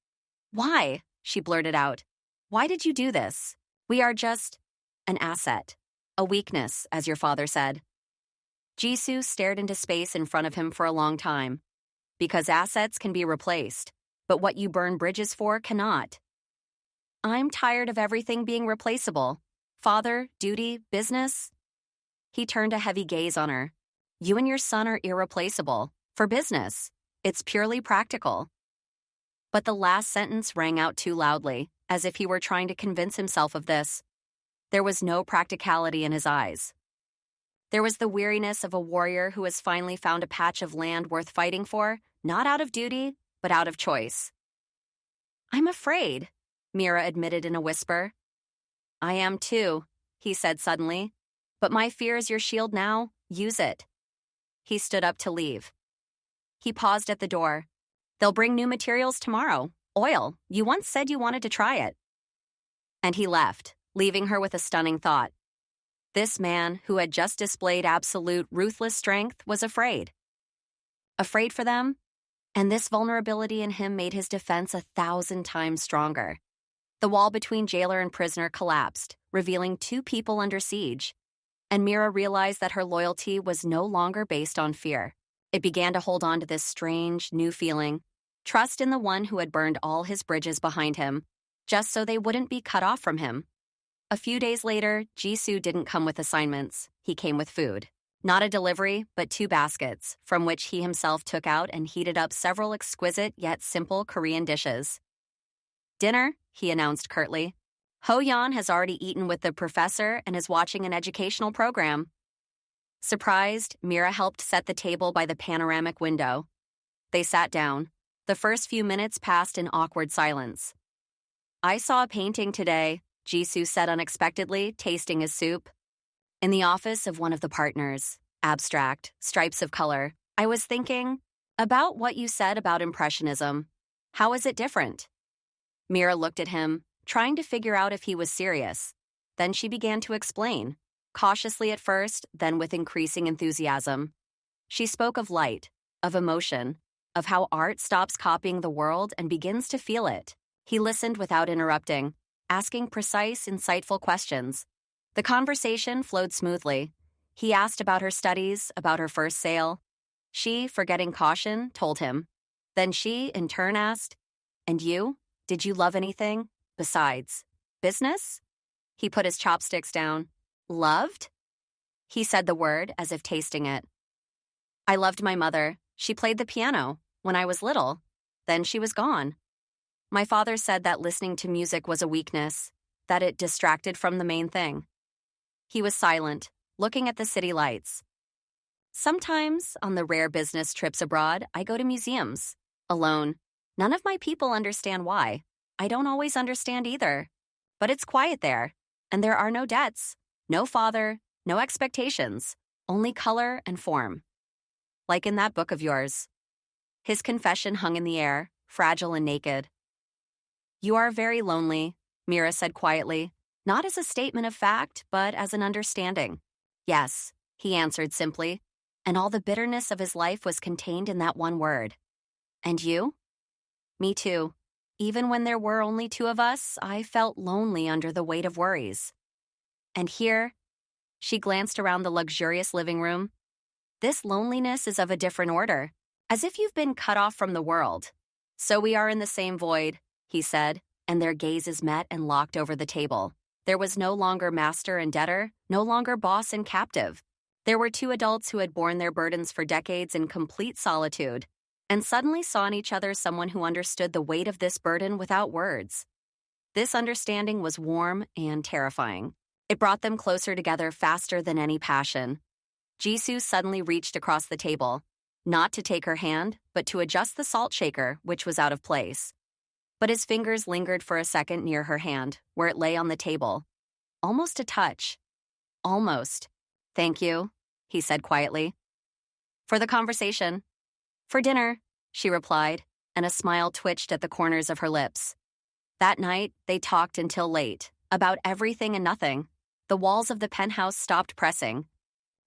"Why?" she blurted out. "Why did you do this? We are just an asset, a weakness, as your father said." Jisoo stared into space in front of him for a long time. "Because assets can be replaced, but what you burn bridges for cannot." "I'm tired of everything being replaceable. Father, duty, business." He turned a heavy gaze on her. "You and your son are irreplaceable. For business. It's purely practical." But the last sentence rang out too loudly, as if he were trying to convince himself of this. There was no practicality in his eyes. There was the weariness of a warrior who has finally found a patch of land worth fighting for, not out of duty, but out of choice. "I'm afraid," Mira admitted in a whisper. "I am too," he said suddenly. "But my fear is your shield now. Use it." He stood up to leave. He paused at the door. "They'll bring new materials tomorrow. Oil. You once said you wanted to try it." And he left, leaving her with a stunning thought. This man, who had just displayed absolute ruthless strength, was afraid. afraid for them, and this vulnerability in him made his defense 1,000 times stronger. The wall between jailer and prisoner collapsed, revealing two people under siege. And Mira realized that her loyalty was no longer based on fear. It began to hold on to this strange, new feeling, trust in the one who had burned all his bridges behind him, just so they wouldn't be cut off from him. A few days later, Jisoo didn't come with assignments. He came with food. Not a delivery, but 2 baskets, from which he himself took out and heated up several exquisite yet simple Korean dishes. "Dinner," he announced curtly. "Ho-yeon has already eaten with the professor and is watching an educational program." Surprised, Mira helped set the table by the panoramic window. They sat down. The first few minutes passed in awkward silence. "I saw a painting today," Jisoo said unexpectedly, tasting his soup. "In the office of one of the partners. Abstract, stripes of color. I was thinking about what you said about Impressionism. How is it different?" Mira looked at him, trying to figure out if he was serious. Then she began to explain, cautiously at first, then with increasing enthusiasm. She spoke of light, of emotion, of how art stops copying the world and begins to feel it. He listened without interrupting, asking precise, insightful questions. The conversation flowed smoothly. He asked about her studies, about her first sale. She, forgetting caution, told him. Then she, in turn, asked, "And you? Did you love anything? Besides, business?" He put his chopsticks down. "Loved?" He said the word as if tasting it. "I loved my mother. She played the piano when I was little. Then she was gone. My father said that listening to music was a weakness, that it distracted from the main thing." He was silent, looking at the city lights. "Sometimes, on the rare business trips abroad, I go to museums, alone. None of my people understand why. I don't always understand either. But it's quiet there, and there are no debts, no father, no expectations, only color and form. Like in that book of yours." His confession hung in the air, fragile and naked. "You are very lonely," Mira said quietly, not as a statement of fact, but as an understanding. "Yes," he answered simply, and all the bitterness of his life was contained in that one word. "And you?" "Me too. Even when there were only 2 of us, I felt lonely under the weight of worries. And here," she glanced around the luxurious living room, "this loneliness is of a different order, as if you've been cut off from the world. So we are in the same void," he said, and their gazes met and locked over the table. There was no longer master and debtor, no longer boss and captive. There were 2 adults who had borne their burdens for decades in complete solitude, and suddenly saw in each other someone who understood the weight of this burden without words. This understanding was warm and terrifying. It brought them closer together faster than any passion. Jisoo suddenly reached across the table, not to take her hand, but to adjust the salt shaker, which was out of place. But his fingers lingered for a second near her hand, where it lay on the table. Almost a touch. Almost. "Thank you," he said quietly. "For the conversation." "For dinner," she replied, and a smile twitched at the corners of her lips. That night, they talked until late, about everything and nothing. The walls of the penthouse stopped pressing.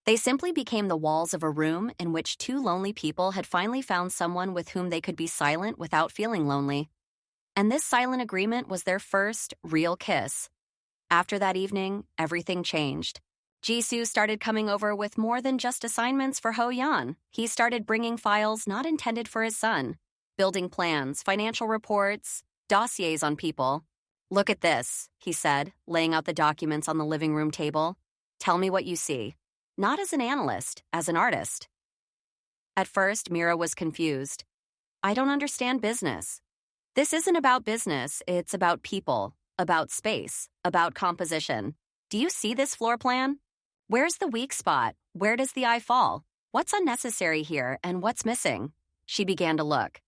They simply became the walls of a room in which 2 lonely people had finally found someone with whom they could be silent without feeling lonely. And this silent agreement was their first real kiss. After that evening, everything changed. Jisoo started coming over with more than just assignments for Ho-yeon. He started bringing files not intended for his son, building plans, financial reports, dossiers on people. "Look at this," he said, laying out the documents on the living room table. "Tell me what you see." Not as an analyst, as an artist. At first, Mira was confused. "I don't understand business." "This isn't about business, it's about people, about space, about composition. Do you see this floor plan? Where's the weak spot? Where does the eye fall? What's unnecessary here and what's missing?" She began to look,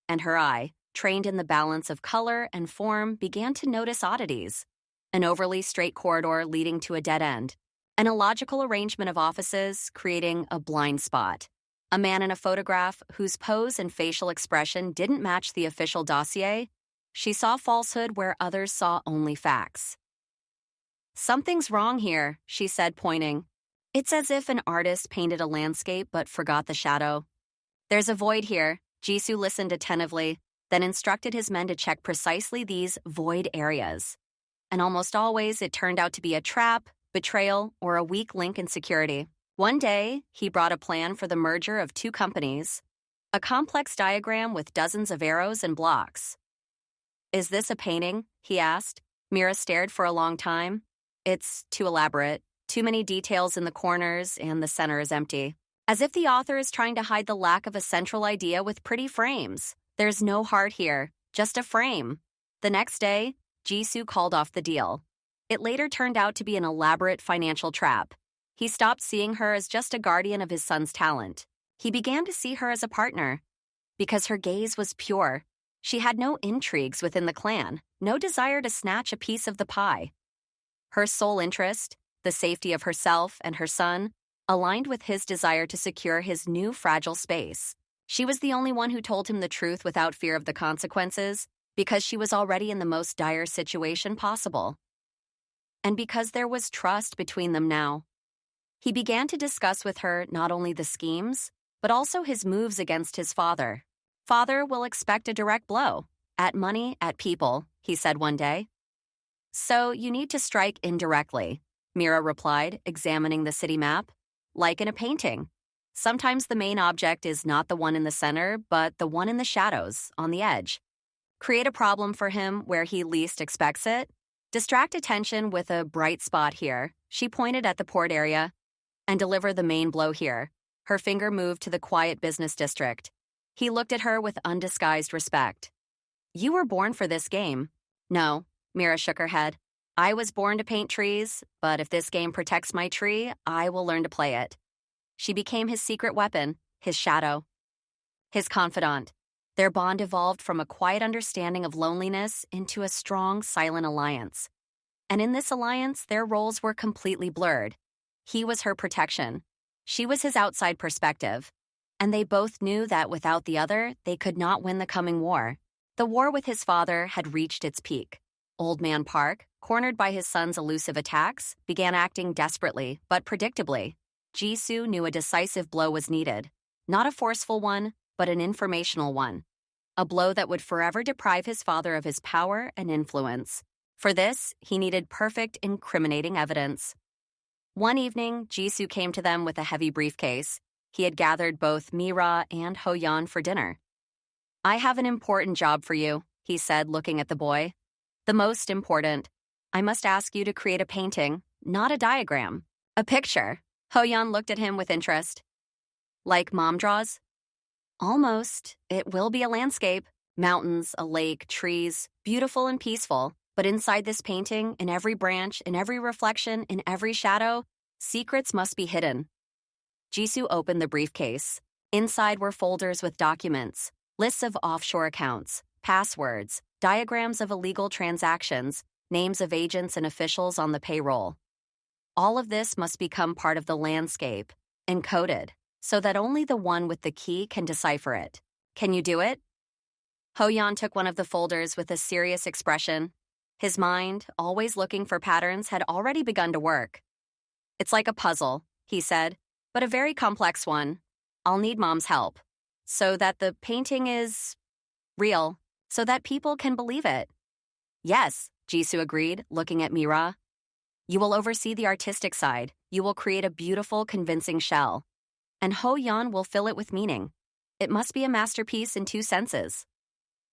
and her eye, trained in the balance of color and form, began to notice oddities. An overly straight corridor leading to a dead end. An illogical arrangement of offices creating a blind spot. A man in a photograph whose pose and facial expression didn't match the official dossier. She saw falsehood where others saw only facts. "Something's wrong here," she said, pointing. "It's as if an artist painted a landscape but forgot the shadow." There's a void here. Jisoo listened attentively, then instructed his men to check precisely these void areas. And almost always it turned out to be a trap, betrayal, or a weak link in security. One day, he brought a plan for the merger of two companies, a complex diagram with dozens of arrows and blocks. "Is this a painting?" he asked. Mira stared for a long time. "It's too elaborate, too many details in the corners, and the center is empty. As if the author is trying to hide the lack of a central idea with pretty frames. There's no heart here, just a frame." The next day, Jisoo called off the deal. It later turned out to be an elaborate financial trap. He stopped seeing her as just a guardian of his son's talent. He began to see her as a partner. Because her gaze was pure. She had no intrigues within the clan, no desire to snatch a piece of the pie. Her sole interest, the safety of herself and her son, aligned with his desire to secure his new fragile space. She was the only one who told him the truth without fear of the consequences, because she was already in the most dire situation possible. And because there was trust between them now. He began to discuss with her not only the schemes, but also his moves against his father. "Father will expect a direct blow. At money, at people," he said one day. "So you need to strike indirectly," Mira replied, examining the city map. "Like in a painting. Sometimes the main object is not the one in the center, but the one in the shadows, on the edge. Create a problem for him where he least expects it. Distract attention with a bright spot here," she pointed at the port area, "and deliver the main blow here." Her finger moved to the quiet business district. He looked at her with undisguised respect. "You were born for this game." "No," Mira shook her head. "I was born to paint trees, but if this game protects my tree, I will learn to play it." She became his secret weapon, his shadow. His confidant. Their bond evolved from a quiet understanding of loneliness into a strong, silent alliance. And in this alliance, their roles were completely blurred. He was her protection. She was his outside perspective. And they both knew that without the other, they could not win the coming war. The war with his father had reached its peak. Old Man Park, cornered by his son's elusive attacks, began acting desperately, but predictably. Jisoo knew a decisive blow was needed. Not a forceful one, but an informational one. A blow that would forever deprive his father of his power and influence. For this, he needed perfect, incriminating evidence. One evening, Jisoo came to them with a heavy briefcase. He had gathered both Mira and Ho-yeon for dinner. "I have an important job for you," he said, looking at the boy. "The most important. I must ask you to create a painting, not a diagram. A picture." Ho-yeon looked at him with interest. "Like mom draws?" "Almost. It will be a landscape. Mountains, a lake, trees, beautiful and peaceful. But inside this painting, in every branch, in every reflection, in every shadow, secrets must be hidden." Jisoo opened the briefcase. Inside were folders with documents, lists of offshore accounts, passwords, diagrams of illegal transactions, names of agents and officials on the payroll. All of this must become part of the landscape, encoded, so that only the one with the key can decipher it. "Can you do it?" Ho-yeon took one of the folders with a serious expression. His mind, always looking for patterns, had already begun to work. "It's like a puzzle," he said, "but a very complex one. I'll need Mom's help. So that the painting is real, so that people can believe it." "Yes," Jisoo agreed, looking at Mira. "You will oversee the artistic side. You will create a beautiful, convincing shell. And Ho-yeon will fill it with meaning. It must be a masterpiece in two senses."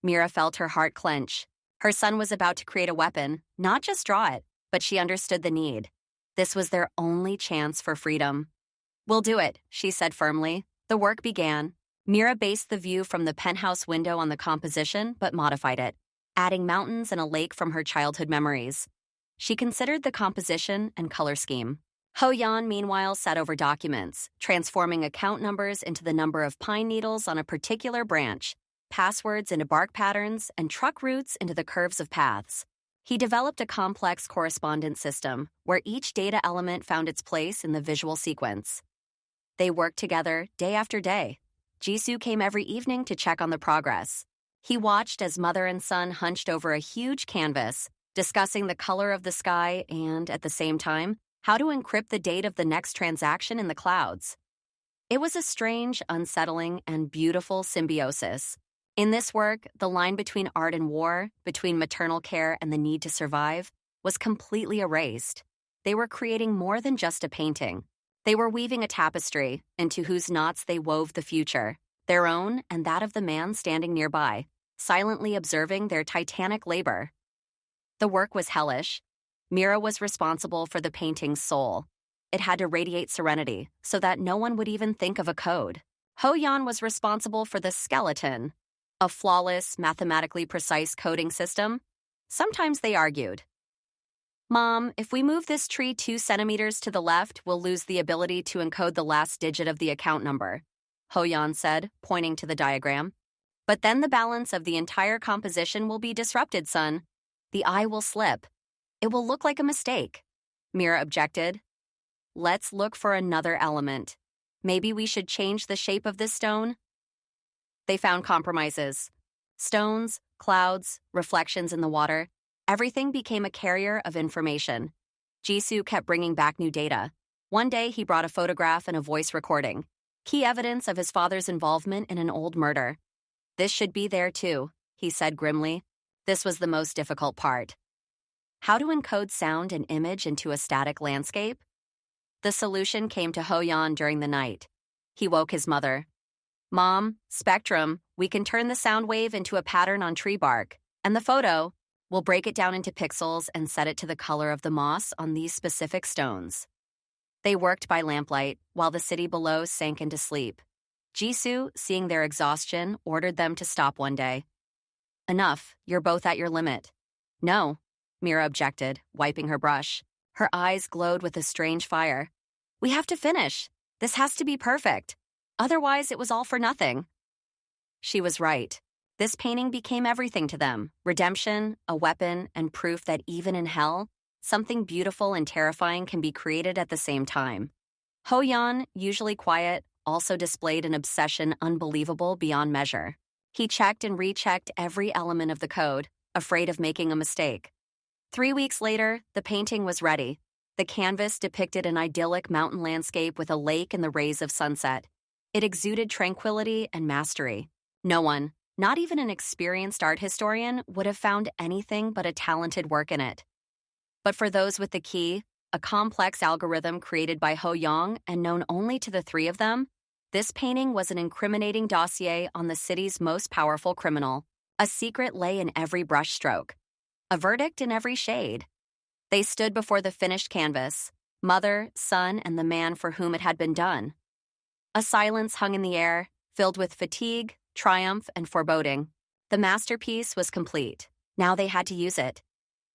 Mira felt her heart clench. Her son was about to create a weapon, not just draw it, but she understood the need. This was their only chance for freedom. "We'll do it," she said firmly. The work began. Mira based the view from the penthouse window on the composition, but modified it, adding mountains and a lake from her childhood memories. She considered the composition and color scheme. Ho-yeon, meanwhile, sat over documents, transforming account numbers into the number of pine needles on a particular branch, passwords into bark patterns, and truck routes into the curves of paths. He developed a complex correspondence system where each data element found its place in the visual sequence. They worked together day after day. Jisoo came every evening to check on the progress. He watched as mother and son hunched over a huge canvas, discussing the color of the sky and, at the same time, how to encrypt the date of the next transaction in the clouds. It was a strange, unsettling, and beautiful symbiosis. In this work, the line between art and war, between maternal care and the need to survive, was completely erased. They were creating more than just a painting. They were weaving a tapestry into whose knots they wove the future, their own and that of the man standing nearby, silently observing their titanic labor. The work was hellish. Mira was responsible for the painting's soul. It had to radiate serenity so that no one would even think of a code. Ho-Yan was responsible for the skeleton, a flawless, mathematically precise coding system. Sometimes they argued. Mom, if we move this tree 2 centimeters to the left, we'll lose the ability to encode the last digit of the account number, Ho-Yan said, pointing to the diagram. But then the balance of the entire composition will be disrupted, son. The eye will slip. It will look like a mistake. Mira objected. Let's look for another element. Maybe we should change the shape of this stone? They found compromises. Stones, clouds, reflections in the water. Everything became a carrier of information. Jisoo kept bringing back new data. One day, he brought a photograph and a voice recording, key evidence of his father's involvement in an old murder. This should be there too, he said grimly. This was the most difficult part. How to encode sound and image into a static landscape? The solution came to Ho-Yan during the night. He woke his mother. Mom, spectrum, we can turn the sound wave into a pattern on tree bark. And the photo, we'll break it down into pixels and set it to the color of the moss on these specific stones. They worked by lamplight while the city below sank into sleep. Jisoo, seeing their exhaustion, ordered them to stop one day. Enough, you're both at your limit. No, Mira objected, wiping her brush. Her eyes glowed with a strange fire. We have to finish. This has to be perfect. Otherwise, it was all for nothing. She was right. This painting became everything to them. Redemption, a weapon, and proof that even in hell, something beautiful and terrifying can be created at the same time. Ho-Yan, usually quiet, also displayed an obsession unbelievable beyond measure. He checked and rechecked every element of the code, afraid of making a mistake. 3 weeks later, the painting was ready. The canvas depicted an idyllic mountain landscape with a lake and the rays of sunset. It exuded tranquility and mastery. No one, not even an experienced art historian, would have found anything but a talented work in it. But for those with the key, a complex algorithm created by Ho-Yang and known only to the three of them, this painting was an incriminating dossier on the city's most powerful criminal. A secret lay in every brushstroke, a verdict in every shade. They stood before the finished canvas, mother, son, and the man for whom it had been done. A silence hung in the air, filled with fatigue, triumph, and foreboding. The masterpiece was complete. Now they had to use it.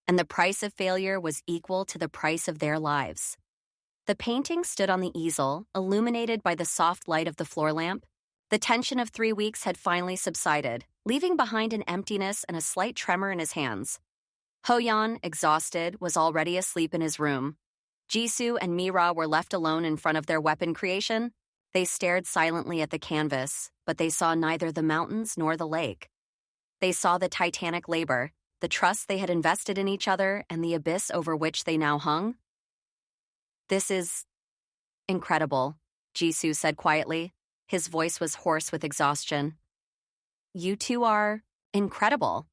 And the price of failure was equal to the price of their lives. The painting stood on the easel, illuminated by the soft light of the floor lamp. The tension of 3 weeks had finally subsided, leaving behind an emptiness and a slight tremor in his hands. Ho-Yan, exhausted, was already asleep in his room. Jisoo and Mira were left alone in front of their weapon creation. They stared silently at the canvas, but they saw neither the mountains nor the lake. They saw the titanic labor, the trust they had invested in each other, and the abyss over which they now hung. This is incredible, Jisoo said quietly. His voice was hoarse with exhaustion. You two are incredible.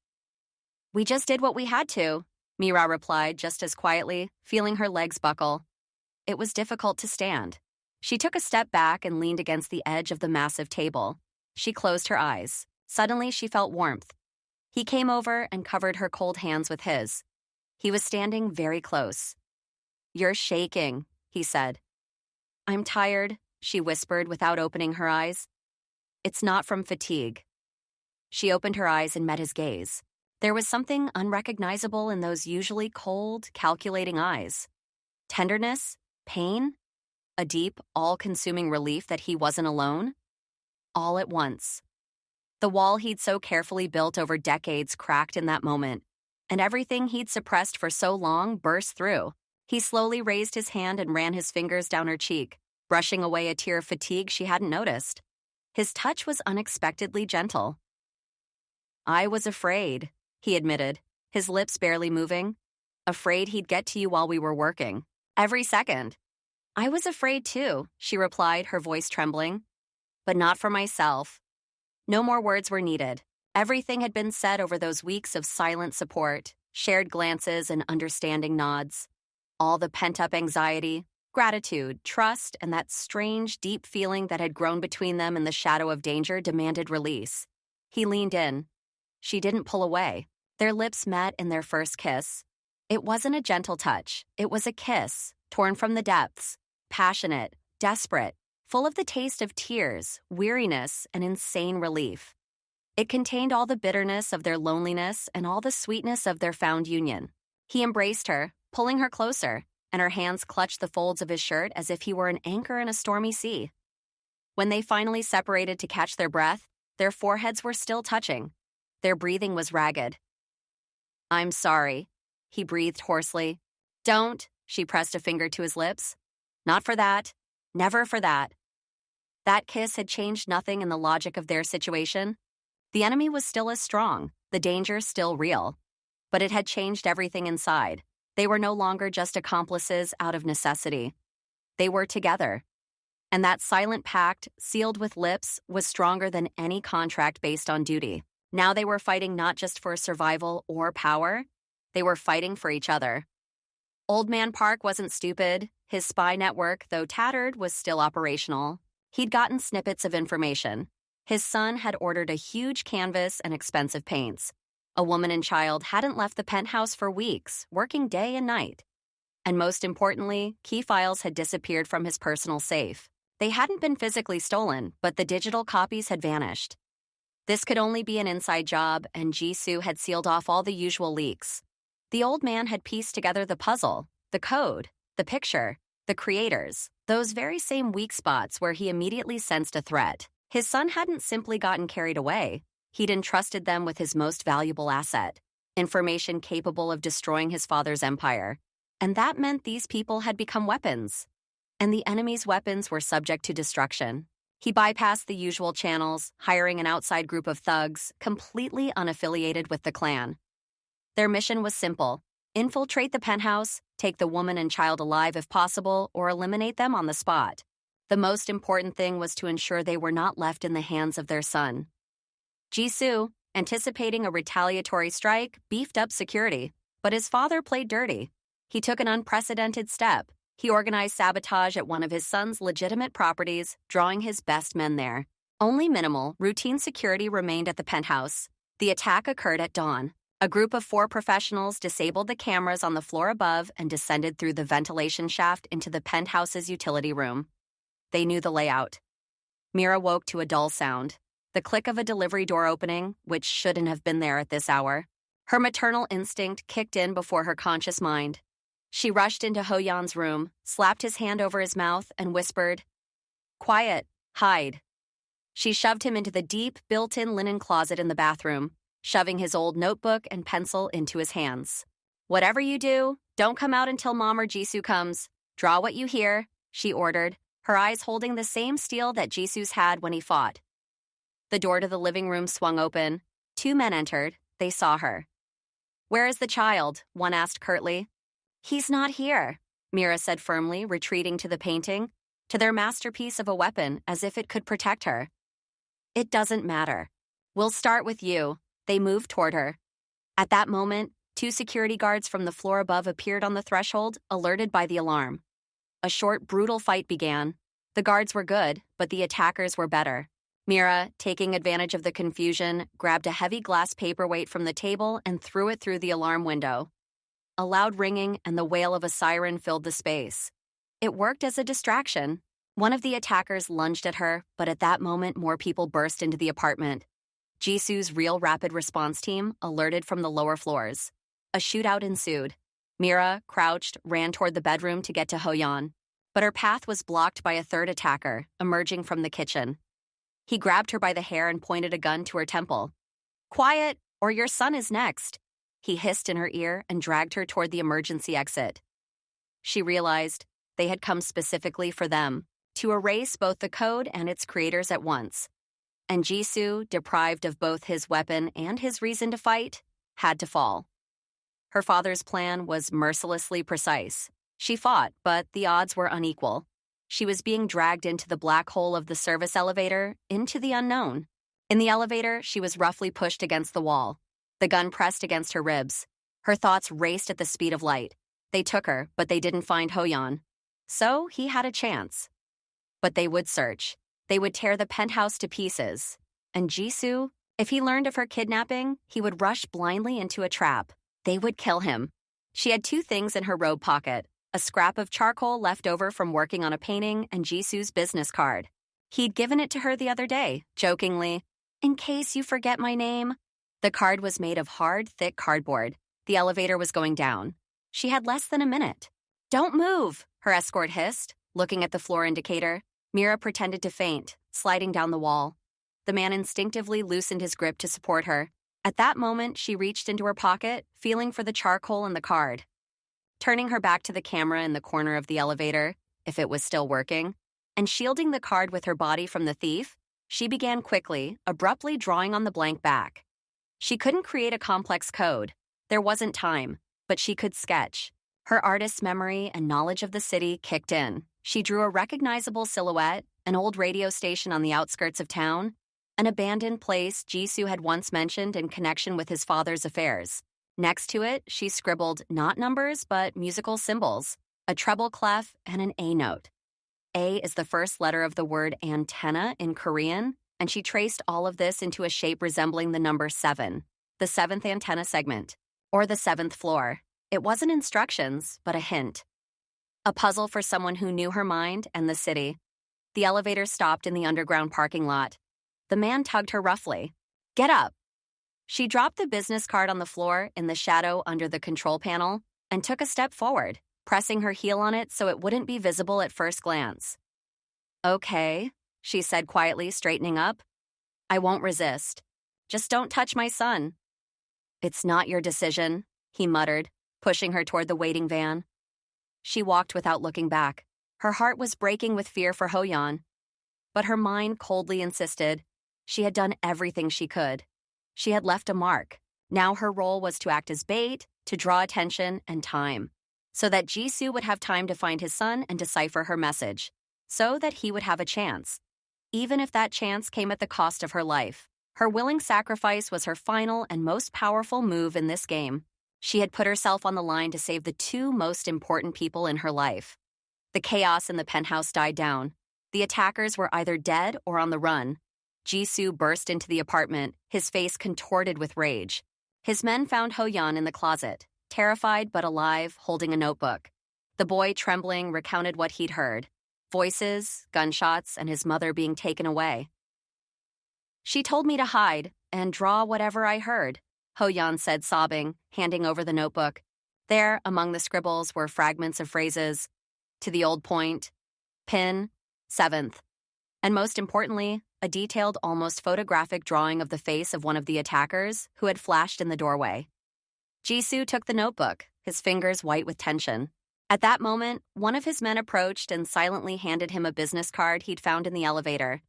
We just did what we had to, Mira replied just as quietly, feeling her legs buckle. It was difficult to stand. She took a step back and leaned against the edge of the massive table. She closed her eyes. Suddenly, she felt warmth. He came over and covered her cold hands with his. He was standing very close. You're shaking, he said. I'm tired, she whispered without opening her eyes. It's not from fatigue. She opened her eyes and met his gaze. There was something unrecognizable in those usually cold, calculating eyes. Tenderness, pain, a deep, all-consuming relief that he wasn't alone. All at once. The wall he'd so carefully built over decades cracked in that moment, and everything he'd suppressed for so long burst through. He slowly raised his hand and ran his fingers down her cheek, brushing away a tear of fatigue she hadn't noticed. His touch was unexpectedly gentle. I was afraid, he admitted, his lips barely moving. Afraid he'd get to you while we were working. Every second. I was afraid too, she replied, her voice trembling. But not for myself. No more words were needed. Everything had been said over those weeks of silent support, shared glances and understanding nods. All the pent-up anxiety, gratitude, trust, and that strange, deep feeling that had grown between them in the shadow of danger demanded release. He leaned in. She didn't pull away. Their lips met in their first kiss. It wasn't a gentle touch. It was a kiss, torn from the depths, passionate, desperate, full of the taste of tears, weariness, and insane relief. It contained all the bitterness of their loneliness and all the sweetness of their found union. He embraced her, pulling her closer, and her hands clutched the folds of his shirt as if he were an anchor in a stormy sea. When they finally separated to catch their breath, their foreheads were still touching. Their breathing was ragged. "I'm sorry," he breathed hoarsely. "Don't," she pressed a finger to his lips. "Not for that. Never for that." That kiss had changed nothing in the logic of their situation. The enemy was still as strong, the danger still real. But it had changed everything inside. They were no longer just accomplices out of necessity. They were together. And that silent pact, sealed with lips, was stronger than any contract based on duty. Now they were fighting not just for survival or power, they were fighting for each other. Old Man Park wasn't stupid. His spy network, though tattered, was still operational. He'd gotten snippets of information. His son had ordered a huge canvas and expensive paints. A woman and child hadn't left the penthouse for weeks, working day and night. And most importantly, key files had disappeared from his personal safe. They hadn't been physically stolen, but the digital copies had vanished. This could only be an inside job, and Jisoo had sealed off all the usual leaks. The old man had pieced together the puzzle, the code, the picture, the creators, those very same weak spots where he immediately sensed a threat. His son hadn't simply gotten carried away. He'd entrusted them with his most valuable asset, information capable of destroying his father's empire. And that meant these people had become weapons. And the enemy's weapons were subject to destruction. He bypassed the usual channels, hiring an outside group of thugs, completely unaffiliated with the clan. Their mission was simple: infiltrate the penthouse, take the woman and child alive if possible, or eliminate them on the spot. The most important thing was to ensure they were not left in the hands of their son. Jisoo, anticipating a retaliatory strike, beefed up security, but his father played dirty. He took an unprecedented step. He organized sabotage at one of his son's legitimate properties, drawing his best men there. Only minimal, routine security remained at the penthouse. The attack occurred at dawn. A group of 4 professionals disabled the cameras on the floor above and descended through the ventilation shaft into the penthouse's utility room. They knew the layout. Mira woke to a dull sound, the click of a delivery door opening, which shouldn't have been there at this hour. Her maternal instinct kicked in before her conscious mind. She rushed into Ho-Yan's room, slapped his hand over his mouth, and whispered, "Quiet, hide." She shoved him into the deep, built-in linen closet in the bathroom, shoving his old notebook and pencil into his hands. "Whatever you do, don't come out until Mom or Jisoo comes. Draw what you hear," she ordered, her eyes holding the same steel that Jisoo's had when he fought. The door to the living room swung open. 2 men entered. They saw her. "Where is the child?" one asked curtly. "He's not here," Mira said firmly, retreating to the painting, to their masterpiece of a weapon as if it could protect her. "It doesn't matter. We'll start with you." They moved toward her. At that moment, 2 security guards from the floor above appeared on the threshold, alerted by the alarm. A short, brutal fight began. The guards were good, but the attackers were better. Mira, taking advantage of the confusion, grabbed a heavy glass paperweight from the table and threw it through the alarm window. A loud ringing and the wail of a siren filled the space. It worked as a distraction. One of the attackers lunged at her, but at that moment more people burst into the apartment. Jisoo's real rapid response team alerted from the lower floors. A shootout ensued. Mira, crouched, ran toward the bedroom to get to Ho-Yan, but her path was blocked by a third attacker, emerging from the kitchen. He grabbed her by the hair and pointed a gun to her temple. "Quiet, or your son is next," he hissed in her ear and dragged her toward the emergency exit. She realized they had come specifically for them, to erase both the code and its creators at once. And Jisoo, deprived of both his weapon and his reason to fight, had to fall. Her father's plan was mercilessly precise. She fought, but the odds were unequal. She was being dragged into the black hole of the service elevator, into the unknown. In the elevator, she was roughly pushed against the wall. The gun pressed against her ribs. Her thoughts raced at the speed of light. They took her, but they didn't find Hoyan. So he had a chance. But they would search. They would tear the penthouse to pieces. And Jisoo, if he learned of her kidnapping, he would rush blindly into a trap. They would kill him. She had two things in her robe pocket: a scrap of charcoal left over from working on a painting and Jisoo's business card. He'd given it to her the other day, jokingly, "In case you forget my name." The card was made of hard, thick cardboard. The elevator was going down. She had less than a minute. "Don't move," her escort hissed, looking at the floor indicator. Mira pretended to faint, sliding down the wall. The man instinctively loosened his grip to support her. At that moment, she reached into her pocket, feeling for the charcoal and the card. Turning her back to the camera in the corner of the elevator, if it was still working, and shielding the card with her body from the thief, she began quickly, abruptly drawing on the blank back. She couldn't create a complex code. There wasn't time, but she could sketch. Her artist's memory and knowledge of the city kicked in. She drew a recognizable silhouette, an old radio station on the outskirts of town, an abandoned place Jisoo had once mentioned in connection with his father's affairs. Next to it, she scribbled not numbers, but musical symbols, a treble clef and an A note. A is the first letter of the word antenna in Korean, and she traced all of this into a shape resembling the number 7, the 7th antenna segment, or the 7th floor. It wasn't instructions, but a hint. A puzzle for someone who knew her mind and the city. The elevator stopped in the underground parking lot. The man tugged her roughly. "Get up." She dropped the business card on the floor in the shadow under the control panel and took a step forward, pressing her heel on it so it wouldn't be visible at first glance. "Okay," she said quietly, straightening up. "I won't resist. Just don't touch my son." "It's not your decision," he muttered, pushing her toward the waiting van. She walked without looking back. Her heart was breaking with fear for Hoyan. But her mind coldly insisted. She had done everything she could. She had left a mark. Now her role was to act as bait, to draw attention and time, so that Jisoo would have time to find his son and decipher her message, so that he would have a chance. Even if that chance came at the cost of her life, her willing sacrifice was her final and most powerful move in this game. She had put herself on the line to save the two most important people in her life. The chaos in the penthouse died down. The attackers were either dead or on the run. Jisoo burst into the apartment, his face contorted with rage. His men found Hoyan in the closet, terrified but alive, holding a notebook. The boy, trembling, recounted what he'd heard. Voices, gunshots, and his mother being taken away. "She told me to hide and draw whatever I heard," Hoyan said, sobbing, handing over the notebook. There, among the scribbles, were fragments of phrases. "To the old point," "Pin," "7th," and most importantly, a detailed, almost photographic drawing of the face of one of the attackers who had flashed in the doorway. Jisoo took the notebook, his fingers white with tension. At that moment, one of his men approached and silently handed him a business card he'd found in the elevator.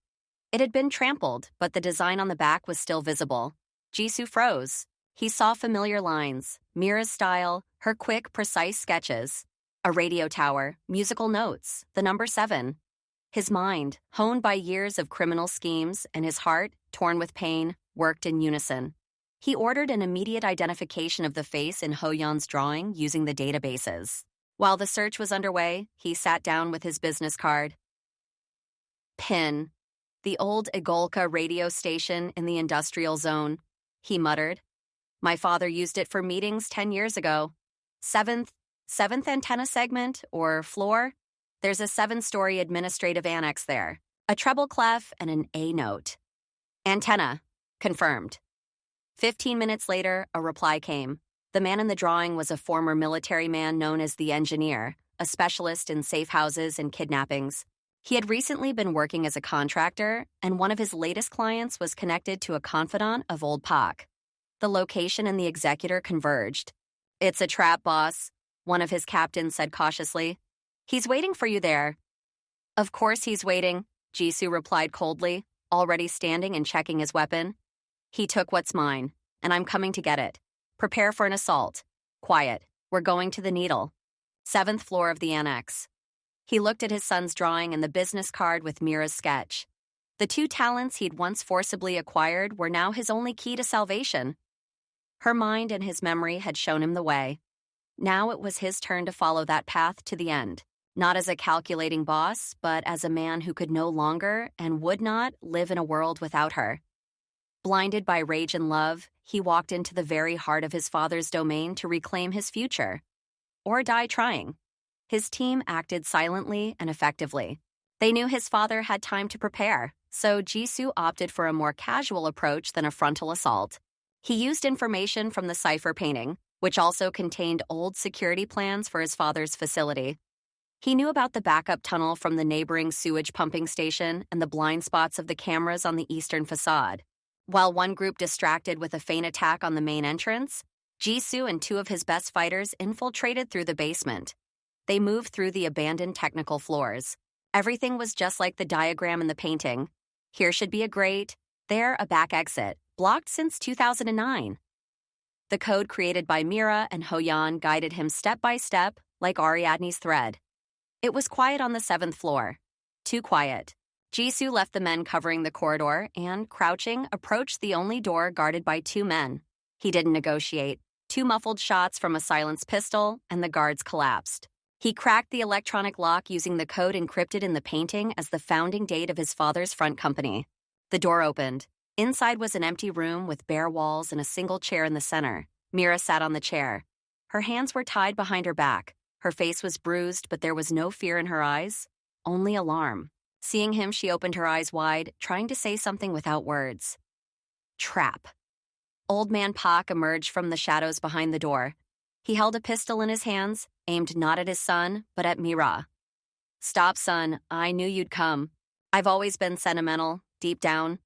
It had been trampled, but the design on the back was still visible. Jisoo froze. He saw familiar lines, Mira's style, her quick, precise sketches. A radio tower, musical notes, the number 7. His mind, honed by years of criminal schemes, and his heart, torn with pain, worked in unison. He ordered an immediate identification of the face in Hoyan's drawing using the databases. While the search was underway, he sat down with his business card. "Pin. The old Igolka radio station in the industrial zone," he muttered. "My father used it for meetings 10 years ago. 7th antenna segment, or floor. There's a 7-story administrative annex there, a treble clef, and an A note. Antenna. Confirmed." 15 minutes later, a reply came. The man in the drawing was a former military man known as the Engineer, a specialist in safe houses and kidnappings. He had recently been working as a contractor, and one of his latest clients was connected to a confidant of old Pak. The location and the executor converged. "It's a trap, boss," one of his captains said cautiously. "He's waiting for you there." "Of course he's waiting," Jisoo replied coldly, already standing and checking his weapon. "He took what's mine, and I'm coming to get it. Prepare for an assault. Quiet. We're going to the needle." 7th floor of the annex. He looked at his son's drawing and the business card with Mira's sketch. The two talents he'd once forcibly acquired were now his only key to salvation. Her mind and his memory had shown him the way. Now it was his turn to follow that path to the end, not as a calculating boss, but as a man who could no longer and would not live in a world without her. Blinded by rage and love, he walked into the very heart of his father's domain to reclaim his future. Or die trying. His team acted silently and effectively. They knew his father had time to prepare, so Jisoo opted for a more casual approach than a frontal assault. He used information from the cipher painting, which also contained old security plans for his father's facility. He knew about the backup tunnel from the neighboring sewage pumping station and the blind spots of the cameras on the eastern facade. While one group distracted with a feint attack on the main entrance, Jisoo and two of his best fighters infiltrated through the basement. They moved through the abandoned technical floors. Everything was just like the diagram in the painting. Here should be a grate, there a back exit, blocked since 2009. The code created by Mira and Hoyan guided him step by step, like Ariadne's thread. It was quiet on the 7th floor. Too quiet. Jisoo left the men covering the corridor and, crouching, approached the only door guarded by two men. He didn't negotiate. 2 muffled shots from a silenced pistol, and the guards collapsed. He cracked the electronic lock using the code encrypted in the painting as the founding date of his father's front company. The door opened. Inside was an empty room with bare walls and a single chair in the center. Mira sat on the chair. Her hands were tied behind her back. Her face was bruised, but there was no fear in her eyes, only alarm. Seeing him, she opened her eyes wide, trying to say something without words. Trap. Old man Pak emerged from the shadows behind the door. He held a pistol in his hands, aimed not at his son, but at Mira. Stop, son. I knew you'd come. I've always been sentimental, deep down.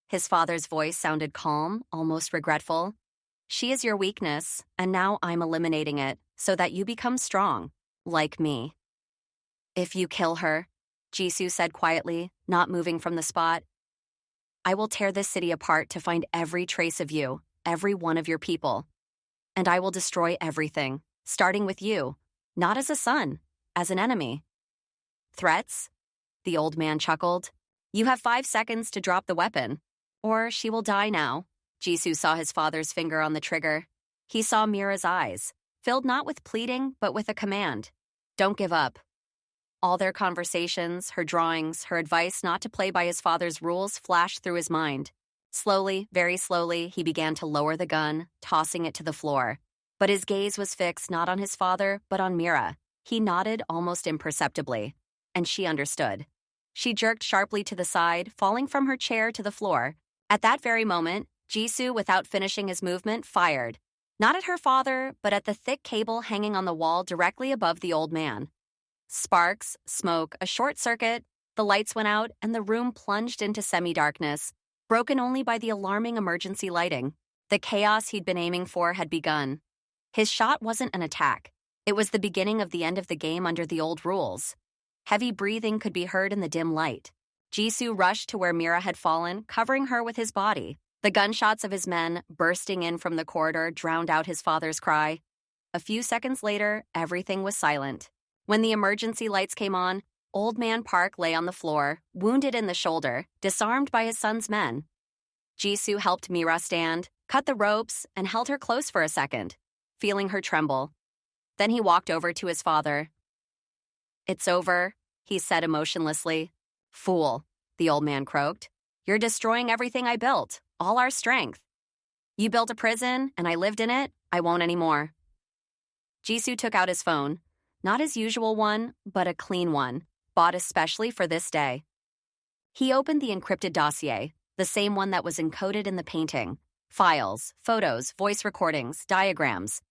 His father's voice sounded calm, almost regretful. She is your weakness, and now I'm eliminating it, so that you become strong, like me. If you kill her, Jisoo said quietly, not moving from the spot, I will tear this city apart to find every trace of you, every one of your people. And I will destroy everything, starting with you, not as a son, as an enemy. Threats? The old man chuckled. You have 5 seconds to drop the weapon. Or she will die now. Jisoo saw his father's finger on the trigger. He saw Mira's eyes, filled not with pleading, but with a command. Don't give up. All their conversations, her drawings, her advice not to play by his father's rules flashed through his mind. Slowly, very slowly, he began to lower the gun, tossing it to the floor. But his gaze was fixed not on his father, but on Mira. He nodded almost imperceptibly, and she understood. She jerked sharply to the side, falling from her chair to the floor. At that very moment, Jisoo, without finishing his movement, fired. Not at her father, but at the thick cable hanging on the wall directly above the old man. Sparks, smoke, a short circuit, the lights went out, and the room plunged into semi-darkness, broken only by the alarming emergency lighting. The chaos he'd been aiming for had begun. His shot wasn't an attack. It was the beginning of the end of the game under the old rules. Heavy breathing could be heard in the dim light. Jisoo rushed to where Mira had fallen, covering her with his body. The gunshots of his men, bursting in from the corridor, drowned out his father's cry. A few seconds later, everything was silent. When the emergency lights came on, Old Man Park lay on the floor, wounded in the shoulder, disarmed by his son's men. Jisoo helped Mira stand, cut the ropes, and held her close for a second, feeling her tremble. Then he walked over to his father. It's over, he said emotionlessly. Fool, the old man croaked. You're destroying everything I built, all our strength. You built a prison, and I lived in it. I won't anymore. Jisoo took out his phone. Not his usual one, but a clean one, bought especially for this day. He opened the encrypted dossier, the same one that was encoded in the painting. Files, photos, voice recordings, diagrams.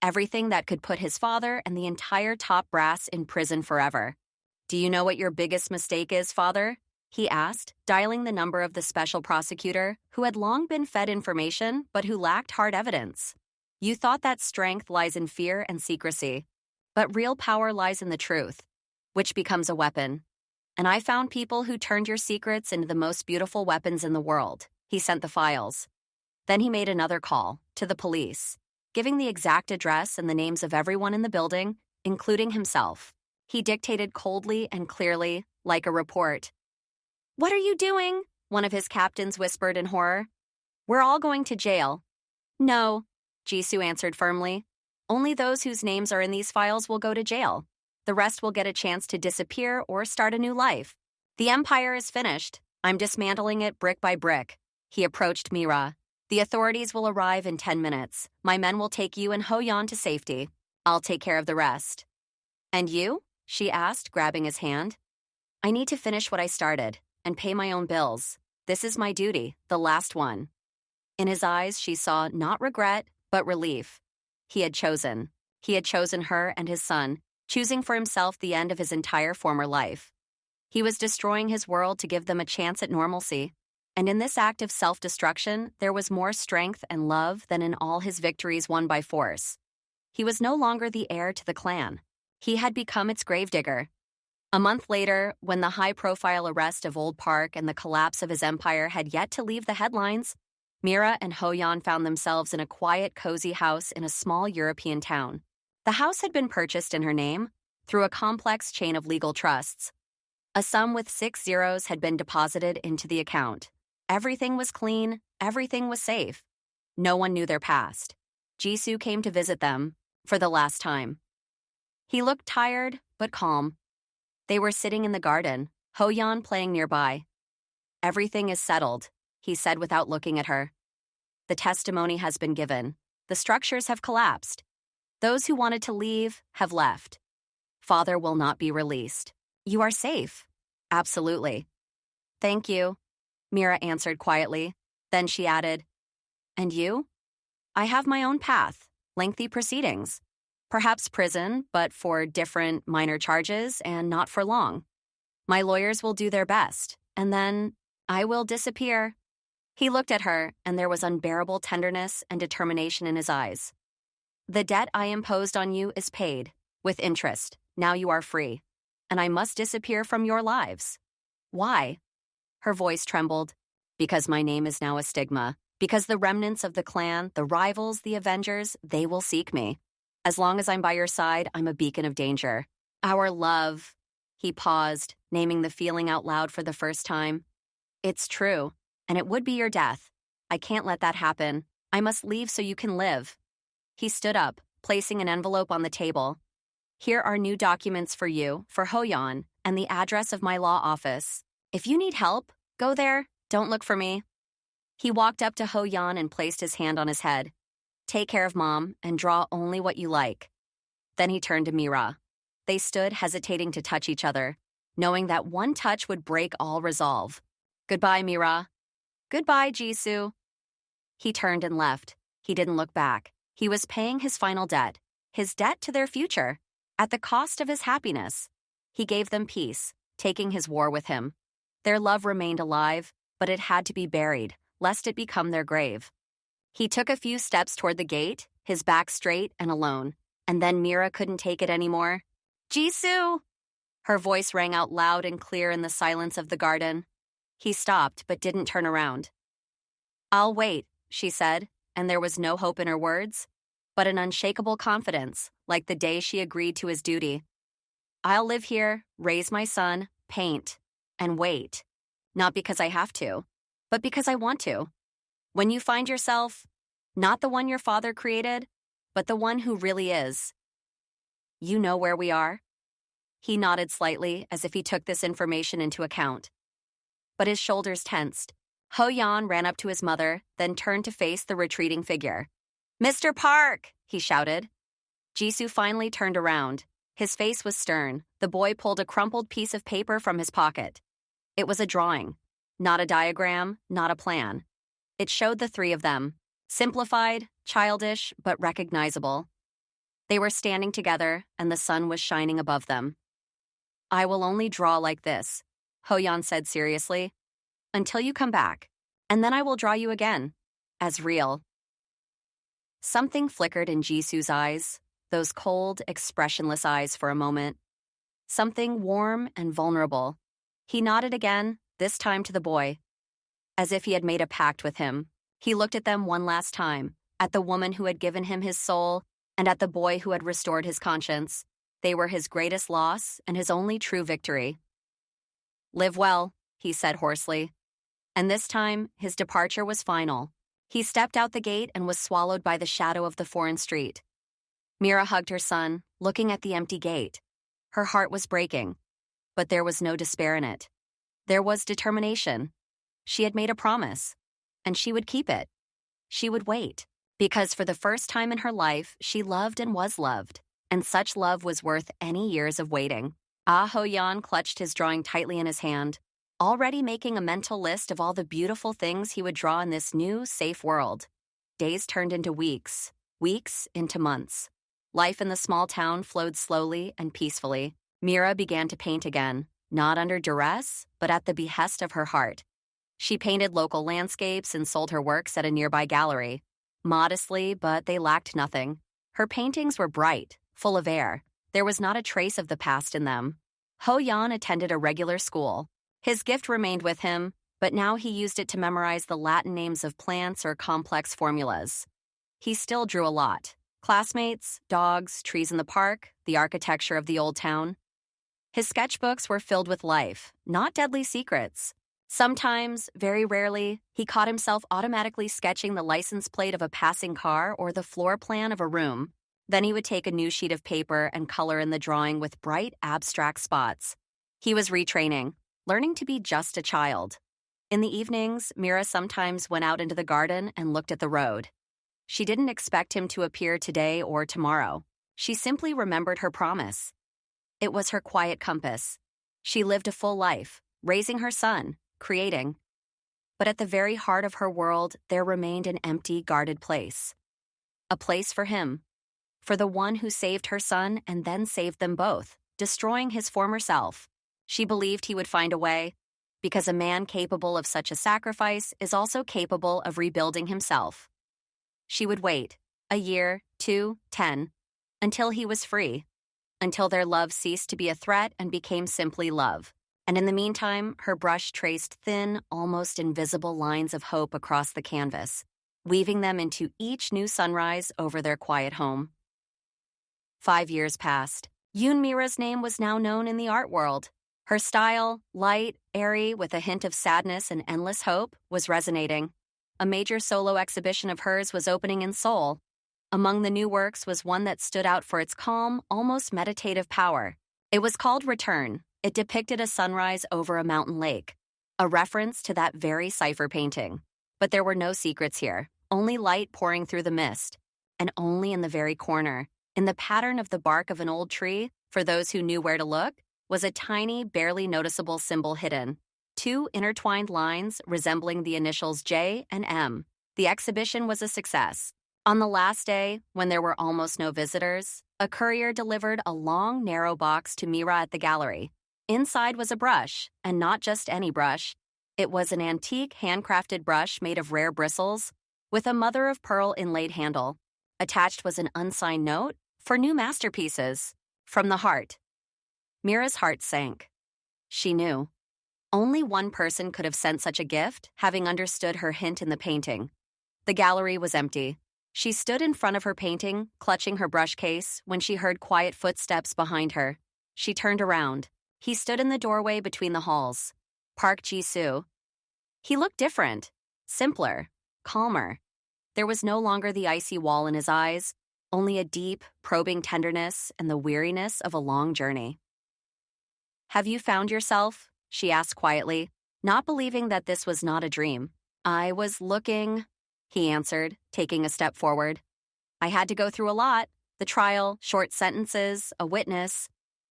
Everything that could put his father and the entire top brass in prison forever. Do you know what your biggest mistake is, father? He asked, dialing the number of the special prosecutor, who had long been fed information but who lacked hard evidence. You thought that strength lies in fear and secrecy. But real power lies in the truth, which becomes a weapon. And I found people who turned your secrets into the most beautiful weapons in the world. He sent the files. Then he made another call, to the police, giving the exact address and the names of everyone in the building, including himself. He dictated coldly and clearly, like a report. "What are you doing?" one of his captains whispered in horror. "We're all going to jail." "No," Jisoo answered firmly. "Only those whose names are in these files will go to jail. The rest will get a chance to disappear or start a new life. The Empire is finished. I'm dismantling it brick by brick." He approached Mira. "The authorities will arrive in 10 minutes. My men will take you and Ho-yeon to safety. I'll take care of the rest." "And you?" she asked, grabbing his hand. "I need to finish what I started and pay my own bills. This is my duty, the last one." In his eyes, she saw not regret, but relief. He had chosen. He had chosen her and his son, choosing for himself the end of his entire former life. He was destroying his world to give them a chance at normalcy. And in this act of self-destruction, there was more strength and love than in all his victories won by force. He was no longer the heir to the clan. He had become its gravedigger. A month later, when the high-profile arrest of Old Park and the collapse of his empire had yet to leave the headlines, Mira and Ho-yeon found themselves in a quiet, cozy house in a small European town. The house had been purchased in her name through a complex chain of legal trusts. A sum with 6 zeros had been deposited into the account. Everything was clean, everything was safe. No one knew their past. Jisoo came to visit them for the last time. He looked tired, but calm. They were sitting in the garden, Ho-yeon playing nearby. "Everything is settled," he said without looking at her. "The testimony has been given. The structures have collapsed. Those who wanted to leave have left. Father will not be released. You are safe." "Absolutely." "Thank you," Mira answered quietly. Then she added, "And you?" "I have my own path, lengthy proceedings. Perhaps prison, but for different minor charges and not for long. My lawyers will do their best, and then I will disappear." He looked at her, and there was unbearable tenderness and determination in his eyes. "The debt I imposed on you is paid, with interest. Now you are free, and I must disappear from your lives." "Why?" Her voice trembled. "Because my name is now a stigma. Because the remnants of the clan, the rivals, the avengers, they will seek me. As long as I'm by your side, I'm a beacon of danger. Our love." He paused, naming the feeling out loud for the first time. "It's true, and it would be your death. I can't let that happen. I must leave so you can live." He stood up, placing an envelope on the table. "Here are new documents for you, for Ho-yeon, and the address of my law office. If you need help, go there. Don't look for me." He walked up to Ho-yeon and placed his hand on his head. "Take care of Mom and draw only what you like." Then he turned to Mira. They stood hesitating to touch each other, knowing that one touch would break all resolve. "Goodbye, Mira." "Goodbye, Jisoo." He turned and left. He didn't look back. He was paying his final debt, his debt to their future, at the cost of his happiness. He gave them peace, taking his war with him. Their love remained alive, but it had to be buried, lest it become their grave. He took a few steps toward the gate, his back straight and alone, and then Mira couldn't take it anymore. "Jisoo!" Her voice rang out loud and clear in the silence of the garden. He stopped but didn't turn around. "I'll wait," she said, and there was no hope in her words, but an unshakable confidence, like the day she agreed to his duty. "I'll live here, raise my son, paint, and wait. Not because I have to, but because I want to. When you find yourself, not the one your father created, but the one who really is. You know where we are?" He nodded slightly as if he took this information into account. But his shoulders tensed. Ho-yeon ran up to his mother, then turned to face the retreating figure. "Mr. Park!" he shouted. Jisoo finally turned around. His face was stern. The boy pulled a crumpled piece of paper from his pocket. It was a drawing. Not a diagram, not a plan. It showed the three of them, simplified, childish, but recognizable. They were standing together, and the sun was shining above them. "I will only draw like this," Ho-yeon said seriously, "until you come back, and then I will draw you again, as real." Something flickered in Jisoo's eyes, those cold, expressionless eyes for a moment. Something warm and vulnerable. He nodded again, this time to the boy. As if he had made a pact with him, he looked at them one last time, at the woman who had given him his soul, and at the boy who had restored his conscience. They were his greatest loss and his only true victory. "Live well," he said hoarsely. And this time, his departure was final. He stepped out the gate and was swallowed by the shadow of the foreign street. Mira hugged her son, looking at the empty gate. Her heart was breaking, but there was no despair in it. There was determination. She had made a promise, and she would keep it. She would wait, because for the first time in her life, she loved and was loved, and such love was worth any years of waiting. Ah Ho-yan clutched his drawing tightly in his hand, already making a mental list of all the beautiful things he would draw in this new, safe world. Days turned into weeks, weeks into months. Life in the small town flowed slowly and peacefully. Mira began to paint again, not under duress, but at the behest of her heart. She painted local landscapes and sold her works at a nearby gallery. Modestly, but they lacked nothing. Her paintings were bright, full of air. There was not a trace of the past in them. Ho-yan attended a regular school. His gift remained with him, but now he used it to memorize the Latin names of plants or complex formulas. He still drew a lot. Classmates, dogs, trees in the park, the architecture of the old town. His sketchbooks were filled with life, not deadly secrets. Sometimes, very rarely, he caught himself automatically sketching the license plate of a passing car or the floor plan of a room. Then he would take a new sheet of paper and color in the drawing with bright, abstract spots. He was retraining, learning to be just a child. In the evenings, Mira sometimes went out into the garden and looked at the road. She didn't expect him to appear today or tomorrow. She simply remembered her promise. It was her quiet compass. She lived a full life, raising her son, creating. But at the very heart of her world, there remained an empty, guarded place. A place for him. For the one who saved her son and then saved them both, destroying his former self. She believed he would find a way, because a man capable of such a sacrifice is also capable of rebuilding himself. She would wait, a year, 2, 10, until he was free, until their love ceased to be a threat and became simply love. And in the meantime, her brush traced thin, almost invisible lines of hope across the canvas, weaving them into each new sunrise over their quiet home. 5 years passed. Yoon Mira's name was now known in the art world. Her style, light, airy, with a hint of sadness and endless hope, was resonating. A major solo exhibition of hers was opening in Seoul. Among the new works was one that stood out for its calm, almost meditative power. It was called Return. It depicted a sunrise over a mountain lake, a reference to that very cipher painting. But there were no secrets here, only light pouring through the mist. And only in the very corner, in the pattern of the bark of an old tree, for those who knew where to look, was a tiny, barely noticeable symbol hidden. 2 intertwined lines resembling the initials J and M. The exhibition was a success. On the last day, when there were almost no visitors, a courier delivered a long, narrow box to Mira at the gallery. Inside was a brush, and not just any brush. It was an antique handcrafted brush made of rare bristles, with a mother-of-pearl inlaid handle. Attached was an unsigned note for new masterpieces. From the heart. Mira's heart sank. She knew. Only one person could have sent such a gift, having understood her hint in the painting. The gallery was empty. She stood in front of her painting, clutching her brush case, when she heard quiet footsteps behind her. She turned around. He stood in the doorway between the halls. Park Ji-soo. He looked different, simpler, calmer. There was no longer the icy wall in his eyes, only a deep, probing tenderness and the weariness of a long journey. "Have you found yourself?" she asked quietly, not believing that this was not a dream. "I was looking," he answered, taking a step forward. "I had to go through a lot, the trial, short sentences, a witness,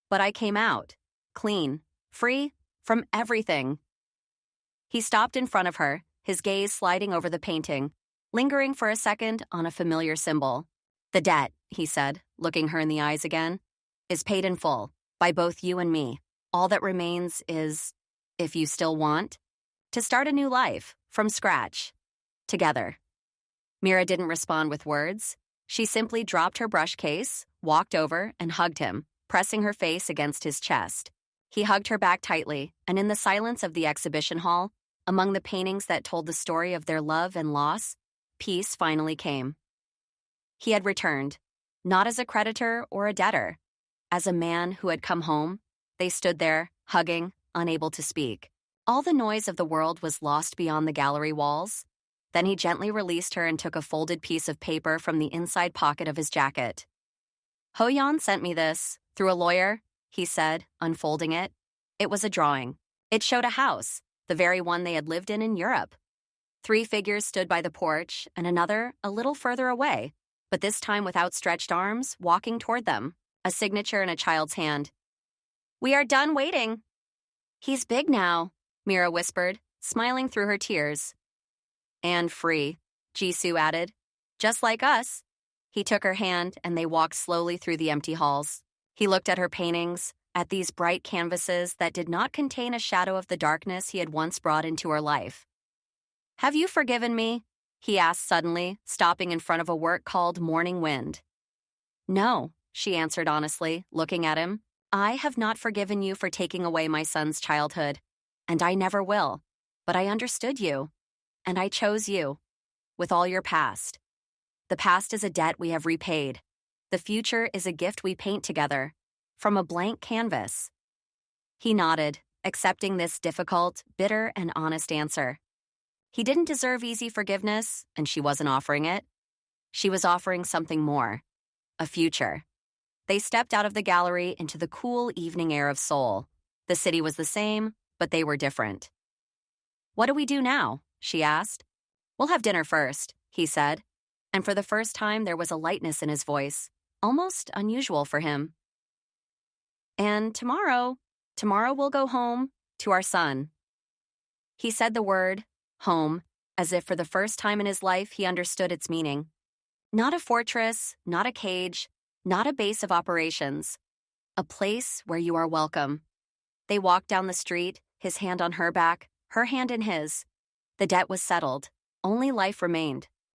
but I came out, clean, free, from everything." He stopped in front of her, his gaze sliding over the painting, lingering for a second on a familiar symbol. "The debt," he said, looking her in the eyes again, "is paid in full, by both you and me. All that remains is, if you still want, to start a new life, from scratch, together." Mira didn't respond with words. She simply dropped her brush case, walked over, and hugged him, pressing her face against his chest. He hugged her back tightly, and in the silence of the exhibition hall, among the paintings that told the story of their love and loss, peace finally came. He had returned, not as a creditor or a debtor, As a man who had come home, they stood there, hugging, unable to speak. All the noise of the world was lost beyond the gallery walls. Then he gently released her and took a folded piece of paper from the inside pocket of his jacket. Ho-Yan sent me this, through a lawyer, he said, unfolding it. It was a drawing. It showed a house, the very one they had lived in Europe. 3 figures stood by the porch, and another a little further away, but this time with outstretched arms, walking toward them, a signature in a child's hand. "We are done waiting." "He's big now," Mira whispered, smiling through her tears. "And free," Jisoo added. "Just like us." He took her hand, and they walked slowly through the empty halls. He looked at her paintings, at these bright canvases that did not contain a shadow of the darkness he had once brought into her life. "Have you forgiven me?" he asked suddenly, stopping in front of a work called Morning Wind. "No," she answered honestly, looking at him. "I have not forgiven you for taking away my son's childhood, and I never will. But I understood you, and I chose you, with all your past. The past is a debt we have repaid. The future is a gift we paint together, from a blank canvas." He nodded, accepting this difficult, bitter, and honest answer. He didn't deserve easy forgiveness, and she wasn't offering it. She was offering something more, a future. They stepped out of the gallery into the cool evening air of Seoul. The city was the same, but they were different. "What do we do now?" she asked. "We'll have dinner first," he said. And for the first time, there was a lightness in his voice, almost unusual for him. "And tomorrow we'll go home to our son." He said the word, home, as if for the first time in his life he understood its meaning. Not a fortress, not a cage, not a base of operations. A place where you are welcome. They walked down the street, his hand on her back, her hand in his. The debt was settled. Only life remained.